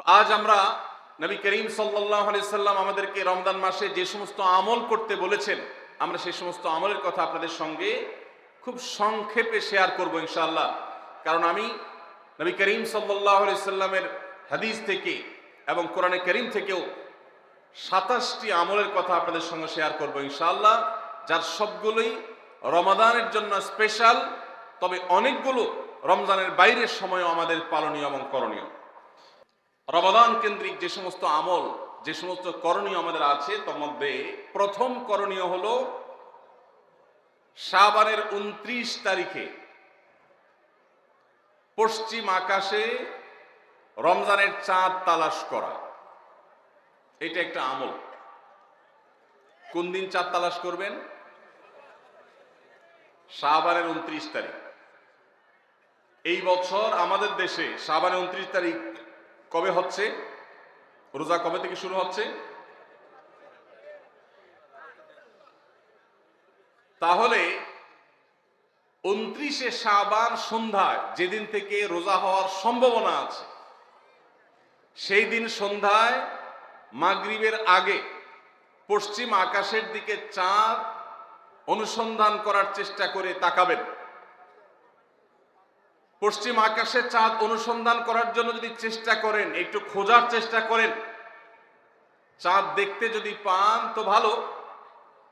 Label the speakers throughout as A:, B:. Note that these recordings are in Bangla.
A: আজ আমরা নবী করিম সাল্লাল্লাহু আলাইহি সাল্লাম আমাদেরকে রমজান মাসে যে সমস্ত আমল করতে বলেছেন, আমরা সেই সমস্ত আমলের কথা আপনাদের সঙ্গে খুব সংক্ষেপে শেয়ার করব ইনশাআল্লাহ। কারণ আমি নবী করিম সাল্লাল্লাহু আলাইহি সাল্লামের হাদিস থেকে এবং কোরআনে করিম থেকেও 27টি আমলের কথা আপনাদের সঙ্গে শেয়ার করব ইনশাআল্লাহ, যার সবগুলোই রমাদানের জন্য স্পেশাল, তবে অনেকগুলো রমজানের বাইরের সময়ও আমাদের পালনীয় এবং করণীয়। রমাদান কেন্দ্রিক যে সমস্ত আমল, যে সমস্ত করণীয় আমাদের আছে, তার মধ্যে প্রথম করণীয় হলো শাবানের 29 তারিখে পশ্চিম আকাশে রমজানের চাঁদ তালাশ করা। এটা একটা আমল। কোন দিন চাঁদ তালাশ করবেন? শাবানের 29 তারিখ। এই বছর আমাদের দেশে শাবানের 29 তারিখ কবে হচ্ছে? রোজা কবে থেকে শুরু হচ্ছে? তাহলে 29শে শাবান সন্ধ্যায়, যেদিন থেকে রোজা হওয়ার সম্ভাবনা আছে, সেই দিন সন্ধ্যায় মাগরিবের আগে পশ্চিম আকাশের দিকে চাঁদ অনুসন্ধান করার চেষ্টা করে তাকাবেন। পশ্চিম আকাশে চাঁদ অনুসন্ধান করার জন্য যদি চেষ্টা করেন, একটু খোঁজার চেষ্টা করেন, চাঁদ দেখতে যদি পান তো ভালো,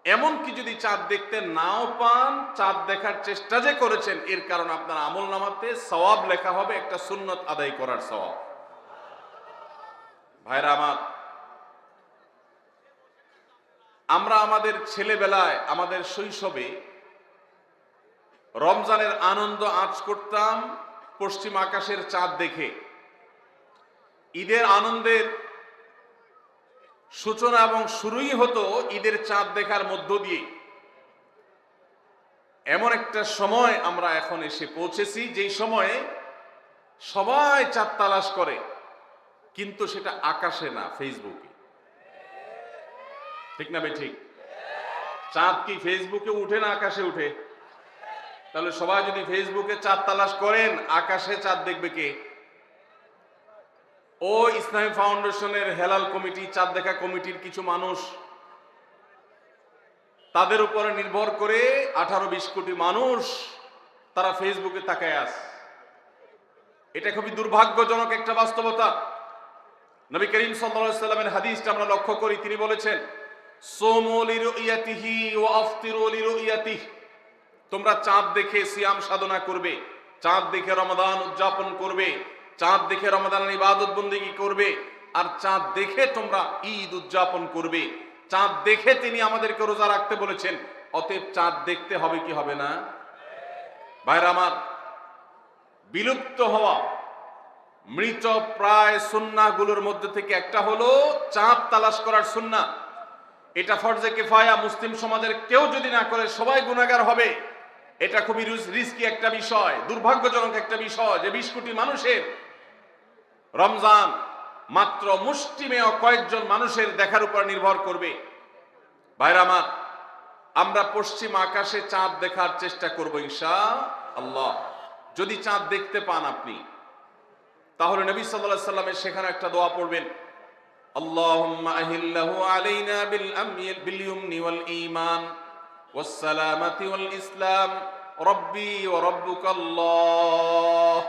A: এমনকি যদি চাঁদ দেখতে নাও পান, চাঁদ দেখার চেষ্টা যে করেছেন এর কারণ আপনার আমল নামাতে সওয়াব লেখা হবে, একটা সুন্নত আদায় করার সওয়াব। ভাইরা আমার, আমরা আমাদের ছেলেবেলায়, আমাদের শৈশবে রমজানের আনন্দ আঁচ করতাম পশ্চিম আকাশের চাঁদ দেখে। ঈদের আনন্দের সূচনা এবং শুরুই হতো ঈদের চাঁদ দেখার মধ্য দিয়ে। এমন একটা সময় আমরা এখন এসে পৌঁছেছি যেই সময়ে সবাই চাঁদ তালাশ করে, কিন্তু সেটা আকাশে না, ফেসবুকে। ঠিক না ভাই? ঠিক। চাঁদ কি ফেসবুকে উঠে না আকাশে উঠে? তাহলে সবাই যদি ফেসবুকে চাঁদ তালাশ করেন, আকাশে চাঁদ দেখবে কে? ও ইসলামী ফাউন্ডেশনের হেলাল কমিটি, চাঁদ দেখা কমিটির কিছু মানুষ, তাদের উপরে নির্ভর করে 18-20 কোটি মানুষ তারা ফেসবুকে তাকায় আছে। এটা খুবই দুর্ভাগ্যজনক একটা বাস্তবতা। নবী করিম সাল্লাল্লাহু আলাইহি সাল্লামের হাদিসটা আমরা লক্ষ্য করি, তিনি বলেছেন, সুমু লিরুইয়াতিহি ওয়া আফতিরু লিরুইয়াতিহি। তোমরা চাঁদ দেখে সিয়াম সাধনা করবে, চাঁদ দেখে রমাদান উদযাপন করবে, চাঁদ দেখে রমাদানের ইবাদত বন্দেগী করবে, আর চাঁদ দেখে তোমরা ঈদ উদযাপন করবে। চাঁদ দেখে তিনি আমাদেরকে রোজা রাখতে বলেছেন। অতএব চাঁদ দেখতে হবে কি হবে না? ভাইরা আমার, বিলুপ্ত হওয়া মৃত প্রায় সুন্নাহগুলোর মধ্যে থেকে একটা হলো চাঁদ তালাশ করার সুন্নাহ। এটা ফরজে কিফায়া, মুসলিম সমাজের কেউ যদি না করে সবাই গুনাহগার হবে। এটা খুবই রিস্কি একটা বিষয়, দুর্ভাগ্যজনক একটা বিষয় যে 20 কোটি মানুষের রমজান মাত্র মুষ্টিমেয় কয়েকজন মানুষের দেখার উপর নির্ভর করবে। ভাইরা আমার, আমরা পশ্চিম আকাশে চাঁদ দেখার চেষ্টা করব ইনশাআল্লাহ। যদি চাঁদ দেখতে পান আপনি, তাহলে নবী সাল্লাল্লাহু আলাইহি সাল্লামের সেখানে একটা দোয়া পড়বেন, আল্লাহুম্মা আহিল্লাহু আলাইনা বিল ইয়ুমনি ওয়াল ঈমান ওয়াস সালামাতি ওয়াল ইসলাম রব্বি ওয়া রব্বুকাল্লাহ।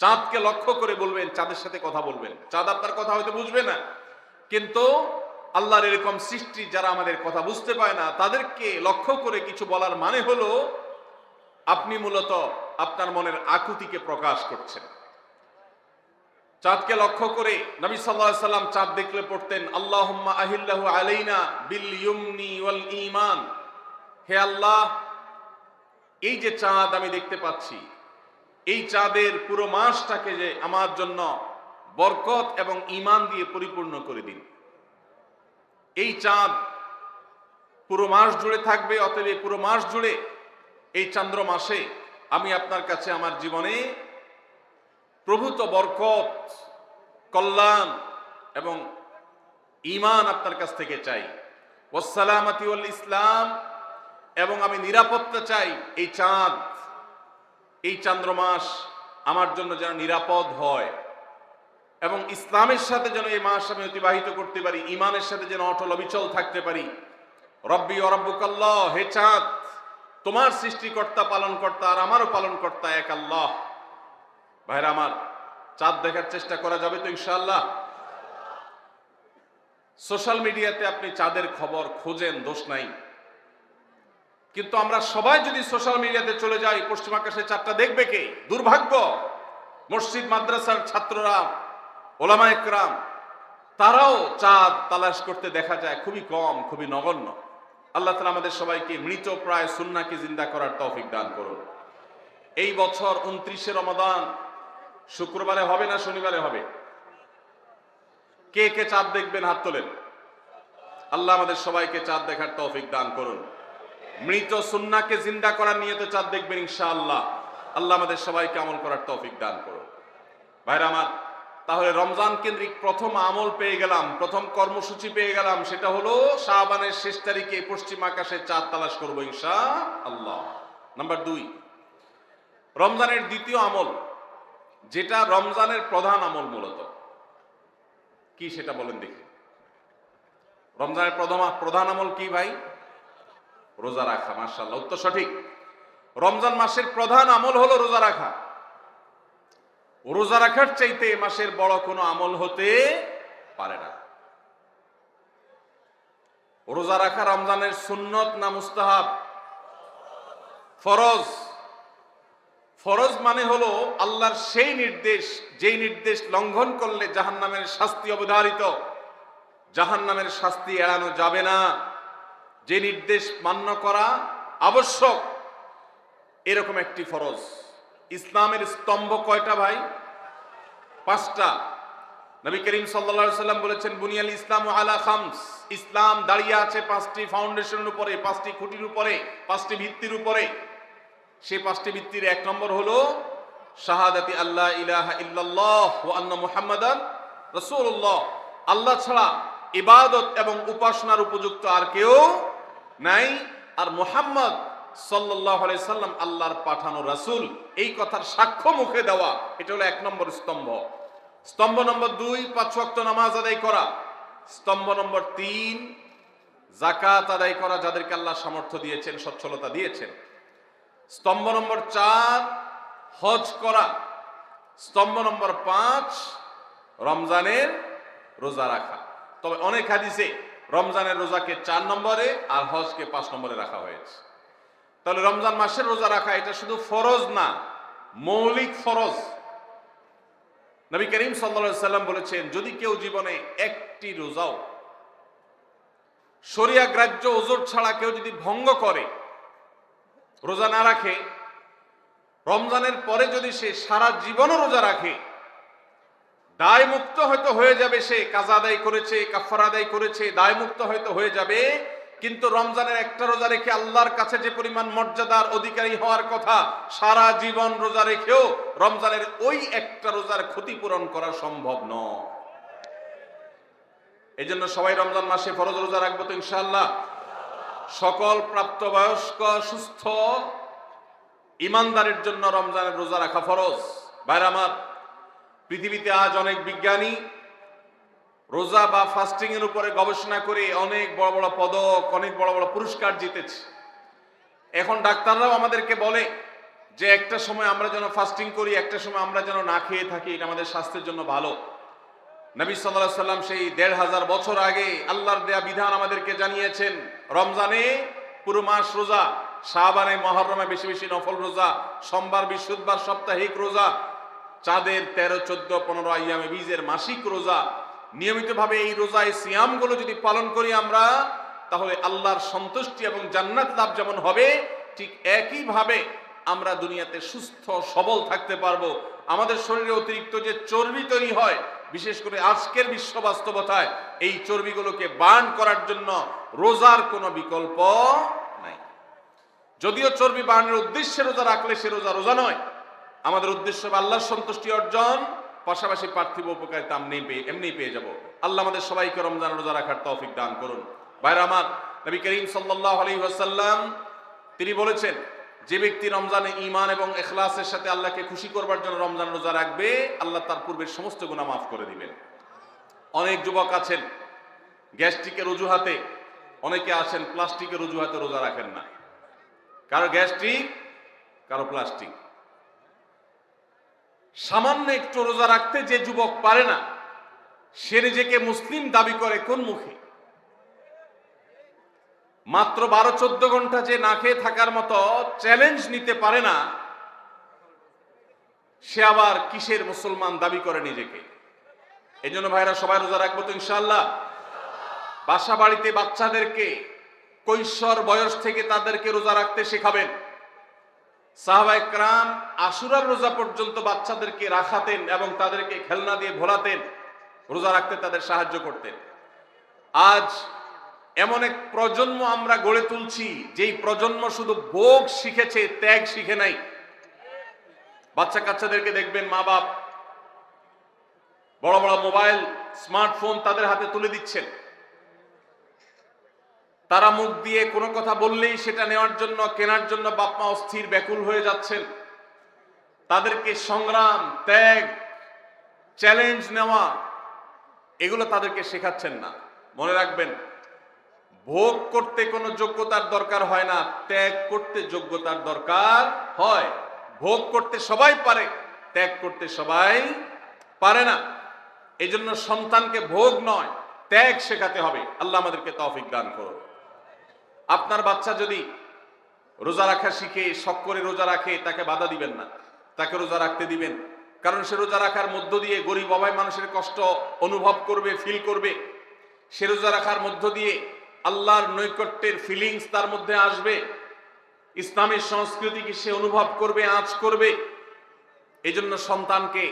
A: চাঁদকে লক্ষ্য করে বলবেন, চাঁদের সাথে কথা বলবেন। চাঁদ আপনার কথা হয়তো বুঝবে না, কিন্তু আল্লাহর এরকম সৃষ্টি যারা আমাদের কথা বুঝতে পায় না, তাদেরকে লক্ষ্য করে কিছু বলার মানে হলো আপনি মূলত আপনার মনের আকুতিকে প্রকাশ করছেন। চাঁদকে লক্ষ্য করে নবী সাল্লাল্লাহু আলাইহি সাল্লাম চাঁদ দেখলে পড়তেন, আল্লাহুম্মা আহিল্লাহু আলাইনা বিল ইয়ুমনি ওয়াল ঈমান। হে আল্লাহ, এই যে চাঁদ আমি দেখতে পাচ্ছি, এই চাঁদের পুরো মাসটাকে যে আমার জন্য বরকত এবং ঈমান দিয়ে পরিপূর্ণ করে দিন। এই চাঁদ পুরো মাস জুড়ে থাকবে, অতএব পুরো মাস জুড়ে এই চন্দ্র মাসে আমি আপনার কাছে আমার জীবনে প্রভূত বরকত, কল্যাণ এবং ঈমান আপনার কাছ থেকে চাই। ওয়াস সালামাতি ওয়াল ইসলাম, এবং আমি নিরাপত্তা চাই। এই চাঁদ, এই চন্দ্র মাস আমার জন্য যেন নিরাপদ হয়, এবং ইসলামের সাথে যেন এই মাস আমি অতিবাহিত করতে পারি, ইমানের সাথে যেন অটল অবিচল থাকতে পারি। রব্বি ও রব্বুকাল্লাহ, হে চাঁদ, তোমার সৃষ্টিকর্তা পালনকর্তা আর আমারও পালনকর্তা এক আল্লাহ। ভাইরা আমার, চাঁদ দেখার চেষ্টা করা যাবে তো ইনশাআল্লাহ? সোশ্যাল মিডিয়াতে আপনি চাঁদের খবর খোঁজেন, দোষ নাই, কিন্তু আমরা সবাই যদি সোশ্যাল মিডিয়াতে চলে যাই, পশ্চিম আকাশে চাঁদটা দেখবে কে? দুর্ভাগ্য। মসজিদ মাদ্রাসার ছাত্ররা, ওলামা একরাম, তারাও চাঁদ তালাশ করতে দেখা যায় খুবই কম, খুবই নগণ্য। আল্লাহ তাআলা আমাদের সবাইকে মৃত প্রায় সুন্নাহকে জিন্দা করার তৌফিক দান করুন। এই বছর 29শে রমাদান শুক্রবারে হবে না শনিবারে হবে? কে কে চাঁদ দেখবেন হাত তোলেন। আল্লাহ আমাদের সবাইকে চাঁদ দেখার তৌফিক দান করুন। মৃত সুন্নাহকে জিন্দা করার নিয়তে চাঁদ দেখবেন ইনশাআল্লাহ। আল্লাহ আমাদের সবাইকে আমল করার তৌফিক দান করুন। ভাইরা আমার, তাহলে রমজান কেন্দ্রিক প্রথম আমল পেয়ে গেলাম, প্রথম কর্মসূচি পেয়ে গেলাম, সেটা হলো শাবানের শেষ তারিখে পশ্চিম আকাশে চাঁদ তালাশ করবো ইনশাআল্লাহ। নাম্বার 2, রমজানের দ্বিতীয় আমল, যেটা রমজানের প্রধান আমল মূলত কি সেটা বলেন দেখি। রমজানের প্রধান আমল কি ভাই? রোজা রাখা। মাশাআল্লাহ, উত্তর সঠিক। রমজান মাসের প্রধান আমল হলো রোজা রাখা। রোজা রাখার চাইতে এ মাসের বড় কোনো আমল হতে পারে না। রোজা রাখা রমজানের সুন্নত না মুস্তাহাব? ফরজ। ফরজ মানে হলো আল্লাহর সেই নির্দেশ, যেই নির্দেশ লঙ্ঘন করলে জাহান্নামের শাস্তি অবধারিত, জাহান্নামের শাস্তি এড়ানো যাবে না, যে নির্দেশ মান্য করা আবশ্যক, এরকম একটি ফরজ। ইসলামের স্তম্ভ কয়টা ভাই? 5টা। নবী করিম সাল্লাল্লাহু আলাইহি সাল্লাম বলেছেন, বুনিয়াল ইসলামু আলা খামস, ইসলাম দাঁড়িয়ে আছে 5টি ফাউন্ডেশনের উপরে, 5টি খুঁটির উপরে, 5টি ভিত্তির উপরে। সেই 5টি ভিত্তির 1 নম্বর হলো শাহাদাতি আল্লাহ ইলাহা ইল্লাল্লাহ ওয়া আন্না মুহাম্মাদান রাসূলুল্লাহ। আল্লাহ ছাড়া ইবাদত এবং উপাসনার উপযুক্ত আর কেউ নাই, আর মুহাম্মদ সাল্লাল্লাহু আলাইহি সাল্লাম আল্লাহর পাঠানো রাসূল, এই কথার সাক্ষ্য মুখে দেওয়া, এটা হলো 1 নম্বর স্তম্ভ। স্তম্ভ নম্বর 2, 5 ওয়াক্ত নামাজ আদায় করা। স্তম্ভ নম্বর 3, যাকাত আদায় করা, যাদেরকে আল্লাহ সামর্থ্য দিয়েছেন, সচ্ছলতা দিয়েছেন। স্তম্ভ নম্বর 4, হজ করা। স্তম্ভ নম্বর 5, রমজানের রোজা রাখা। তবে অনেক হাদিসে রমজানের রোজাকে 4 নম্বরে আর হজকে 5 নম্বরে রাখা হয়েছে। তাহলে রমজান মাসের রোজা রাখা এটা শুধু ফরজ না, মৌলিক ফরজ। নবী করিম সাল্লাল্লাহু আলাইহি সাল্লাম বলেছেন, যদি কেউ জীবনে একটি রোজাও শরিয়া গ্রাহ্য ওজর ছাড়া কেউ যদি ভঙ্গ করে, রোজা না রাখে, রমজানের পরে যদি সে সারা জীবনও রোজা রাখে, দায় মুক্ত হয়তো হয়ে যাবে, সে কাজা আদায় করেছে, কাফারা আদায় করেছে, দায় মুক্ত হয়তো হয়ে যাবে, কিন্তু রমজানের একটা রোজা রেখে আল্লাহর কাছে যে পরিমাণ মর্যাদার অধিকারী হওয়ার কথা, সারা জীবন রোজা রেখেও রমজানের ওই একটা রোজার ক্ষতিপূরণ করা সম্ভব নয়। এই জন্য সবাই রমজান মাসে ফরজ রোজা রাখবো তো ইনশাআল্লাহ। সকল প্রাপ্তবয়স্ক সুস্থ ইমানদারের জন্য রমজানের রোজা রাখা ফরজ। ভাইরা আমার, পৃথিবীতে আজ অনেক বিজ্ঞানী রোজা বা ফাস্টিং এর উপরে গবেষণা করে অনেক বড় বড় পদক, অনেক বড় বড় পুরস্কার জিতেছে। এখন ডাক্তাররাও আমাদেরকে বলে যে একটা সময় আমরা যেন ফাস্টিং করি, একটা সময় আমরা যেন না খেয়ে থাকি, এটা আমাদের স্বাস্থ্যের জন্য ভালো। নবী সাল্লাল্লাহু আলাইহি সাল্লাম সেই 1500 বছর আগে আল্লাহর দেয়া বিধান আমাদেরকে জানিয়েছেন। রমজানে পুরো মাস রোজা, শাবানে মুহররমে বেশি বেশি নফল রোজা, সোমবার বৃহস্পতিবার সাপ্তাহিক রোজা, চাঁদের 13, 14, 15 আইয়ামে বীজের মাসিক রোজা। নিয়মিতভাবে এই রোজায় সিয়ামগুলো যদি পালন করি আমরা, তাহলে আল্লাহর সন্তুষ্টি এবং জান্নাত লাভ যেমন হবে, ঠিক একইভাবে আমরা দুনিয়াতে সুস্থ সবল থাকতে পারবো। আমাদের শরীরে অতিরিক্ত যে চর্বি তৈরি হয়, বিশেষ করে আজকের বিশ্ব বাস্তবতায়, এই চর্বিগুলোকে বার্ন করার জন্য রোজার কোনো বিকল্প নাই। যদিও চর্বি বার্নের উদ্দেশ্যে রোজা রাখলে সে রোজা রোজা নয়। আমাদের উদ্দেশ্য আল্লাহর সন্তুষ্টি অর্জন, পাশাপাশি পার্থিব উপকারিতা এমনি পেয়ে যাব। আল্লাহ আমাদের সবাইকে রমজান রোজা রাখার তৌফিক দান করুন। ভাইরা আমার, নবী করিম সাল্লাল্লাহু আলাইহি ওয়াসাল্লাম তিনি বলেছেন, যে ব্যক্তি রমজানে ঈমান এবং ইখলাসের সাথে আল্লাহকে খুশি করবার জন্য রমজান রোজা রাখবে, আল্লাহ তার পূর্বের সমস্ত গুনাহ মাফ করে দিবেন। অনেক যুবক আছেন গ্যাস্ট্রিকের অজুহাতে, অনেকে আছেন প্লাস্টিকের অজুহাতে রোজা রাখেন না। কারো গ্যাস্ট্রিক, কারো প্লাস্টিক। সামান্য একটু রোজা রাখতে যে যুবক পারে না, সে নিজেকে মুসলিম দাবি করে কোন মুখে? মাত্র 12-14 ঘন্টা যে না খেয়ে থাকার মতো চ্যালেঞ্জ নিতে পারে না, সে আবার কিসের মুসলমান দাবি করে নিজেকে? এই জন্য ভাইরা সবাই রোজা রাখবো তো ইনশাআল্লাহ। বাসা বাড়িতে বাচ্চাদেরকে কৈশোর বয়স থেকে তাদেরকে রোজা রাখতে শেখাবেন। সাহাবায়ে কেরাম আশুরার রোজা পর্যন্ত বাচ্চাদেরকে রাখাতেন এবং তাদেরকে খেলনা দিয়ে ভোলাতেন, রোজা রাখতে তাদের সাহায্য করতেন। আজ এমন এক প্রজন্ম আমরা গড়ে তুলছি, যেই প্রজন্ম শুধু ভোগ শিখেছে, ত্যাগ শিখে নাই। বাচ্চা কাচ্চাদেরকে দেখবেন মা বাপ বড় বড় মোবাইল, স্মার্টফোন তাদের হাতে তুলে দিচ্ছেন। তারা মুখ দিয়ে কোনো কথা বললেই সেটা নেওয়ার জন্য, কেনার জন্য বাপ মা অস্থির ব্যাকুল হয়ে যাচ্ছেন। তাদেরকে সংগ্রাম, ত্যাগ, চ্যালেঞ্জ নেওয়া, এগুলো তাদেরকে শেখাচ্ছেন না। মনে রাখবেন, ভোগ করতে কোনো যোগ্যতার দরকার হয় না, ত্যাগ করতে যোগ্যতার দরকার হয়। ভোগ করতে সবাই পারে, ত্যাগ করতে সবাই পারে না। এই জন্য সন্তানকে ভোগ নয়, ত্যাগ শেখাতে হবে। আল্লাহ আমাদেরকে তৌফিক দান করুন। আপনার বাচ্চা যদি রোজা রাখা শিখে, শখ করে রোজা রাখে, তাকে বাধা দিবেন না, তাকে রোজা রাখতে দিবেন। কারণ সে রোজা রাখার মধ্য দিয়ে গরিব অভাব মানুষের কষ্ট অনুভব করবে, ফিল করবে। সে রোজা রাখার মধ্য দিয়ে আল্লাহর নৈকট্যের ফিলিংস তার মধ্যে আসবে, ইসলামের সংস্কৃতিকে সে অনুভব করবে, আঁচ করবে। এই জন্য সন্তানকে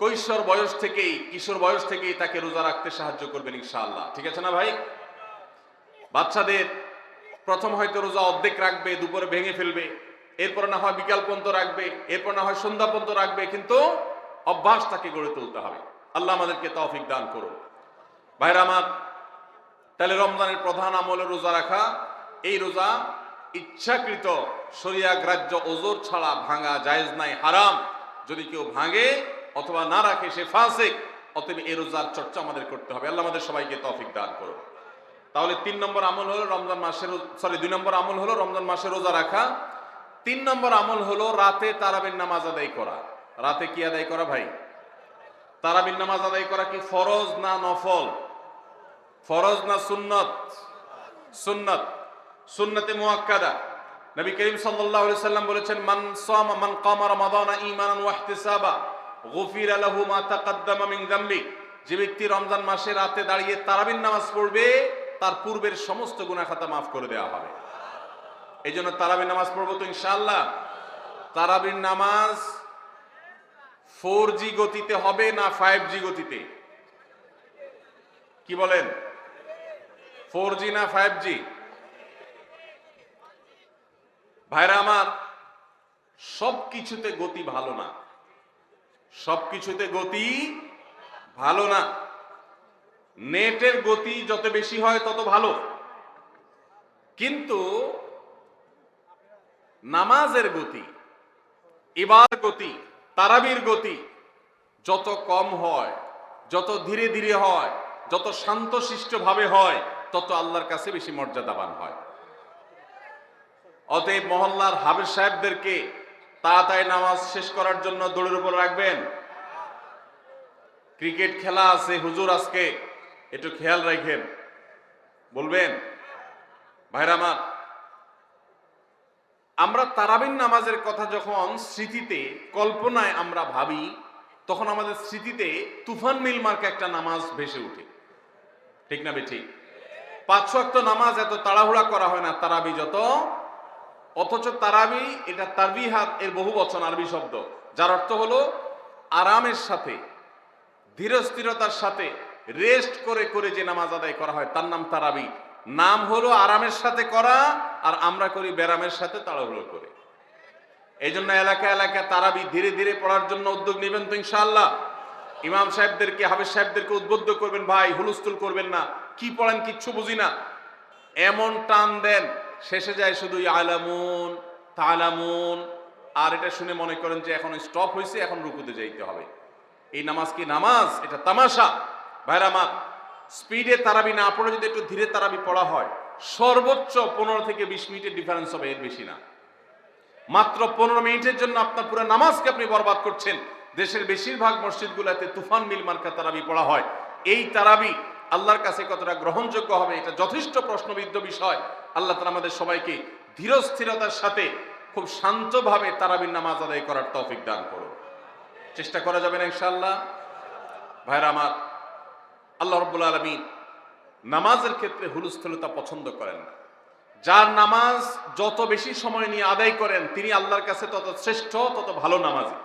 A: কৈশোর বয়স থেকেই, কিশোর বয়স থেকেই তাকে রোজা রাখতে সাহায্য করবেন ইনশাআল্লাহ। ঠিক আছে না ভাই? বাচ্চাদের প্রথম হয়তো রোজা অর্ধেক রাখবে, দুপুরে ভেঙে ফেলবে, এরপর না হয় বিকাল পর্যন্ত রাখবে, এরপর না হয় সন্ধ্যা পর্যন্ত রাখবে, কিন্তু অভ্যাস তাকে গড়ে তুলতে হবে। আল্লাহ আমাদেরকে তৌফিক দান করুন। ভাইরা আমার, তাহলে রমজানের প্রধান আমল রোজা রাখা। এই রোজা ইচ্ছাকৃত শরিয়া গ্রাহ্য ওজর ছাড়া ভাঙা জায়েজ নাই, হারাম। যদি কেউ ভাঙে অথবা না রাখে সে ফাসিক। অতএব এই রোজার চর্চা আমাদের করতে হবে। আল্লাহ আমাদের সবাইকে তৌফিক দান করুন। তাহলে 3 নম্বর আমল হলো রমজান মাসের, 2 নম্বর আমল হলো রমজান মাসে রোজা রাখা। 3 নম্বর আমল হলো রাতে তারাবির নামাজ আদায় করা। রাতে কি আদায় করা ভাই? তারাবির নামাজ আদায় করা কি ফরজ না নফল? ফরজ না সুন্নত? সুন্নত, সুন্নতে মুআক্কাদা। নবী করিম সাল্লাল্লাহু আলাইহি সাল্লাম বলেছেন, মান কামা রমাদানা ঈমানান ওয়া ইহতিসাবা গুফিরা লাহু মা তাকাদ্দামা মিন যামবি। যে ব্যক্তি রমজান মাসে রাতে দাঁড়িয়ে তারাবির নামাজ পড়বে, তার পূর্বের সমস্ত গুনাহ খাতা মাফ করে দেওয়া হবে। এই জন্য তারাবির নামাজ পড়বো তো ইনশাআল্লাহ। তারাবির নামাজ 4G গতিতে হবে না 5G গতিতে? কি বলেন? 4G না 5G? ভাইরা আমার, সবকিছুতে গতি ভালো না, সবকিছুতে গতি ভালো না। নেটের গতি যত বেশি হয় তত ভালো, কিন্তু নামাজের গতি, ইবাদতের গতি, তারাবির গতি যত কম হয়, যত ধীরে ধীরে হয়, যত শান্তশিষ্ট ভাবে হয়, তত আল্লাহর কাছে বেশি মর্যাদাবান হয়। অতএব মহল্লার হাফেজ সাহেবদেরকে তাড়াতাড়ি নামাজ শেষ করার জন্য দৌড়ের উপর রাখবেন। ক্রিকেট খেলা আছে হুজুর, আজকে একটু খেয়াল রাখেন, বলবেন। ভাইরা আমার, আমরা তারাবির নামাজের কথা যখন স্মৃতিতে, কল্পনায় আমরা ভাবি, তখন আমাদের স্মৃতিতে তুফান মিল মার্কা একটা নামাজ ভেসে ওঠে। ঠিক না বেঠিক? 5 ওয়াক্ত নামাজ এত তাড়াহুড়া করা হয় না তারাবি যত। অথচ তারাবি এটা তারবিহাত এর বহু বচন, আরবি শব্দ, যার অর্থ হলো আরামের সাথে, ধীরস্থিরতার সাথে, রেস্ট করে করে যে নামাজ আদায় করা হয় তার নাম তারাবি। নাম হলো আরামের সাথে করা, আর আমরা করি ব্যারামের সাথে তাড়াহুড়ো করে। এই জন্য এলাকা এলাকা তারাবি ধীরে ধীরে পড়ার জন্য উদ্যোগ নেবেন তো ইনশাআল্লাহ। ইমাম সাহেবদেরকে, হাফেজ সাহেবদেরকে উদ্বুদ্ধ করবেন, ভাই হুলস্থুল করবেন না, কি পড়েন কিচ্ছু বুঝি না, এমন টান দেন শেষে যায় শুধু ইয়ালামুন তা'লামুন। আর এটা শুনে মনে করেন যে এখন স্টপ হয়েছে, এখন রুকুতে যাইতে হবে। এই নামাজ কি নামাজ? এটা তামাশা। ভাইরা আমার, স্পিডে তারাবি না পড়ে যদি একটু ধীরে তারাবি পড়া হয়, সর্বোচ্চ 15 থেকে 20 মিনিটের ডিফারেন্স হবে, এর বেশি না। মাত্র 15 মিনিটের জন্য আপনার পুরো নামাজকে আপনি বরবাদ করছেন। দেশের বেশিরভাগ মসজিদগুলোতে তুফান মিল মার্কা তারাবি পড়া হয়। এই তারাবি আল্লাহর কাছে কতটা গ্রহণযোগ্য হবে, এটা যথেষ্ট প্রশ্নবিদ্ধ বিষয়। আল্লাহ তাআলা আমাদের সবাইকে ধীরস্থিরতার সাথে খুব শান্তভাবে তারাবির নামাজ আদায় করার তৌফিক দান করুন। চেষ্টা করা যাবে না ইনশাআল্লাহ? ভাইরা আমার, আল্লাহ রাব্বুল আলামিন নামাজের ক্ষেত্রে হুলস্থুলতা পছন্দ করেন না। যার নামাজ যত বেশি সময় নিয়ে আদায় করেন তিনি আল্লাহর কাছে তত শ্রেষ্ঠ, তত ভালো নামাজি।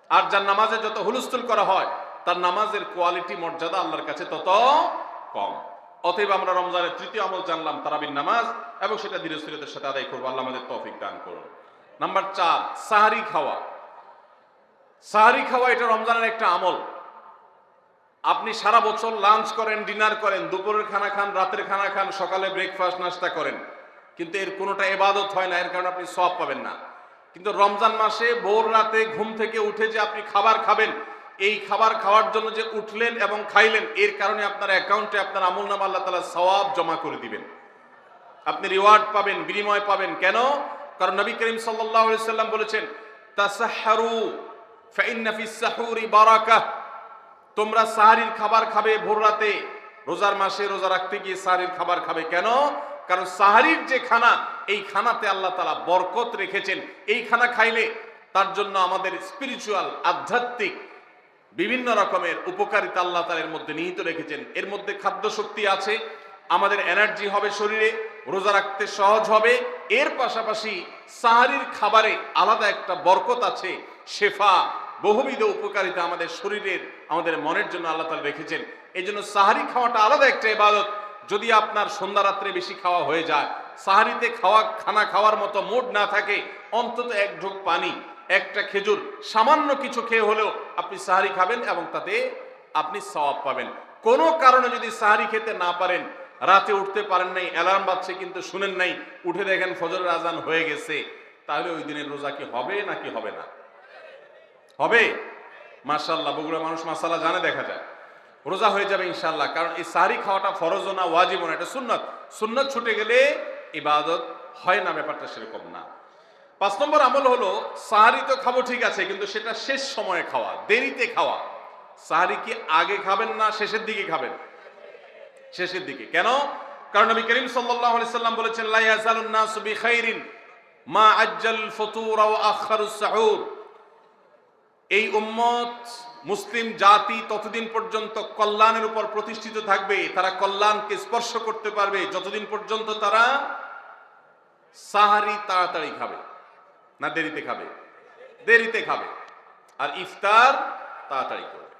A: আর যার নামাজে যত হুলস্থুল করা হয় তার নামাজের কোয়ালিটি, মর্যাদা আল্লাহর কাছে তত কম। অতএব আমরা রমজানের তৃতীয় আমল জানলাম তারাবির নামাজ, এবং সেটা ধীরস্থিরতার সাথে আদায় করবো। আল্লাহ আমাদের তৌফিক দান করুন। নাম্বার 4, সাহারি খাওয়া। সাহারি খাওয়া এটা রমজানের একটা আমল। আপনি সারা বছর লাঞ্চ করেন, ডিনার করেন, দুপুরের খানা খান, রাতের খানা খান, সকালে ব্রেকফাস্ট নাস্তা করেন, কিন্তু এর কোনোটা ইবাদত হয় না, এর কারণে আপনি সওয়াব পাবেন না। কিন্তু রমজান মাসে ভোর রাতে ঘুম থেকে উঠে যে আপনি খাবার খাবেন, এই খাবার খাওয়ার জন্য যে উঠলেন এবং খাইলেন, এর কারণে আপনার অ্যাকাউন্টে আপনার আমলনামা আল্লাহ তাআলা সওয়াব জমা করে দিবেন। আপনি রিওয়ার্ড পাবেন, বিনিময় পাবেন। কেন? কারণ নবী করিম সাল্লাল্লাহু আলাইহি সাল্লাম বলেছেন, তাসাহহারু ফাইন্না ফিস সাহুরি বারাকাহ। তোমরা সাহারির খাবার খাবে ভোর রাতে। রোজার মাসে রোজা রাখতে গিয়ে সাহারির খাবার খাবে। কেন? কারণ সাহারির যে খানা, এই খানাতে আল্লাহ তাআলা বরকত রেখেছেন। এই খানা খাইলে তার জন্য আমাদের স্পিরিচুয়াল, আধ্যাত্মিক বিভিন্ন রকমের উপকারিতা আল্লাহ তাআলা এর মধ্যে নিহিত রেখেছেন। এর মধ্যে খাদ্য শক্তি আছে, আমাদের এনার্জি হবে শরীরে, রোজা রাখতে সহজ হবে। এর পাশাপাশি সাহারির খাবারে আলাদা একটা বরকত আছে, শেফা, বহুবিধ উপকারিতা আমাদের শরীরের, আমাদের মনের জন্য আল্লাহ তাআলা রেখেছেন। এই জন্য সাহারি খাওয়াটা আলাদা একটা ইবাদত। যদি আপনার সন্ধ্যা রাত্রে বেশি খাওয়া হয়ে যায়, সাহারিতে খানা খাওয়ার মতো মুড না থাকে, অন্তত এক ঢোক পানি, একটা খেজুর, সামান্য কিছু খেয়ে হলেও আপনি সাহারি খাবেন এবং তাতে আপনি সওয়াব পাবেন। কোনো কারণে যদি সাহারি খেতে না পারেন, রাতে উঠতে পারেন নাই, অ্যালার্ম বাজছে কিন্তু শুনেন নাই, উঠে দেখেন ফজরের আজান হয়ে গেছে, তাহলে ওই দিনের রোজা কি হবে নাকি হবে না? হবে। মাশাআল্লাহ, বগুড়া মানুষ মাসালা জানে, দেখা যায় রোজা হয়ে যাবে ইনশাআল্লাহ। কারণ এই সাহারি খাওয়াটা ফরজও না, ওয়াজিবও না, এটা সুন্নাত। সুন্নাত ছুটে গেলে ইবাদত হয় না, ব্যাপারটা সেরকম না। 5 নম্বর আমল হলো, সাহারি তো খাবো ঠিক আছে, কিন্তু সেটা শেষ সময়ে খাওয়া, দেরিতে খাওয়া। সাহারি কি আগে খাবেন না শেষের দিকে খাবেন? শেষের দিকে। কেন? কারণ নবী করিম সাল্লাল্লাহু আলাইহি সাল্লাম বলেছেন, লা ইয়াজালুন নাসু বিখাইরিন মা আজ্জাল ফুতুর ওয়া আখারুস সাহুর। এই উম্মত, মুসলিম জাতি ততদিন পর্যন্ত কল্যাণের উপর প্রতিষ্ঠিত থাকবে, তারা কল্যাণকে স্পর্শ করতে পারবে যতদিন পর্যন্ত তারা সাহারি তাড়াতাড়ি খাবে না দেরিতে খাবে? দেরিতে খাবে। আর ইফতার তাড়াতাড়ি করবে।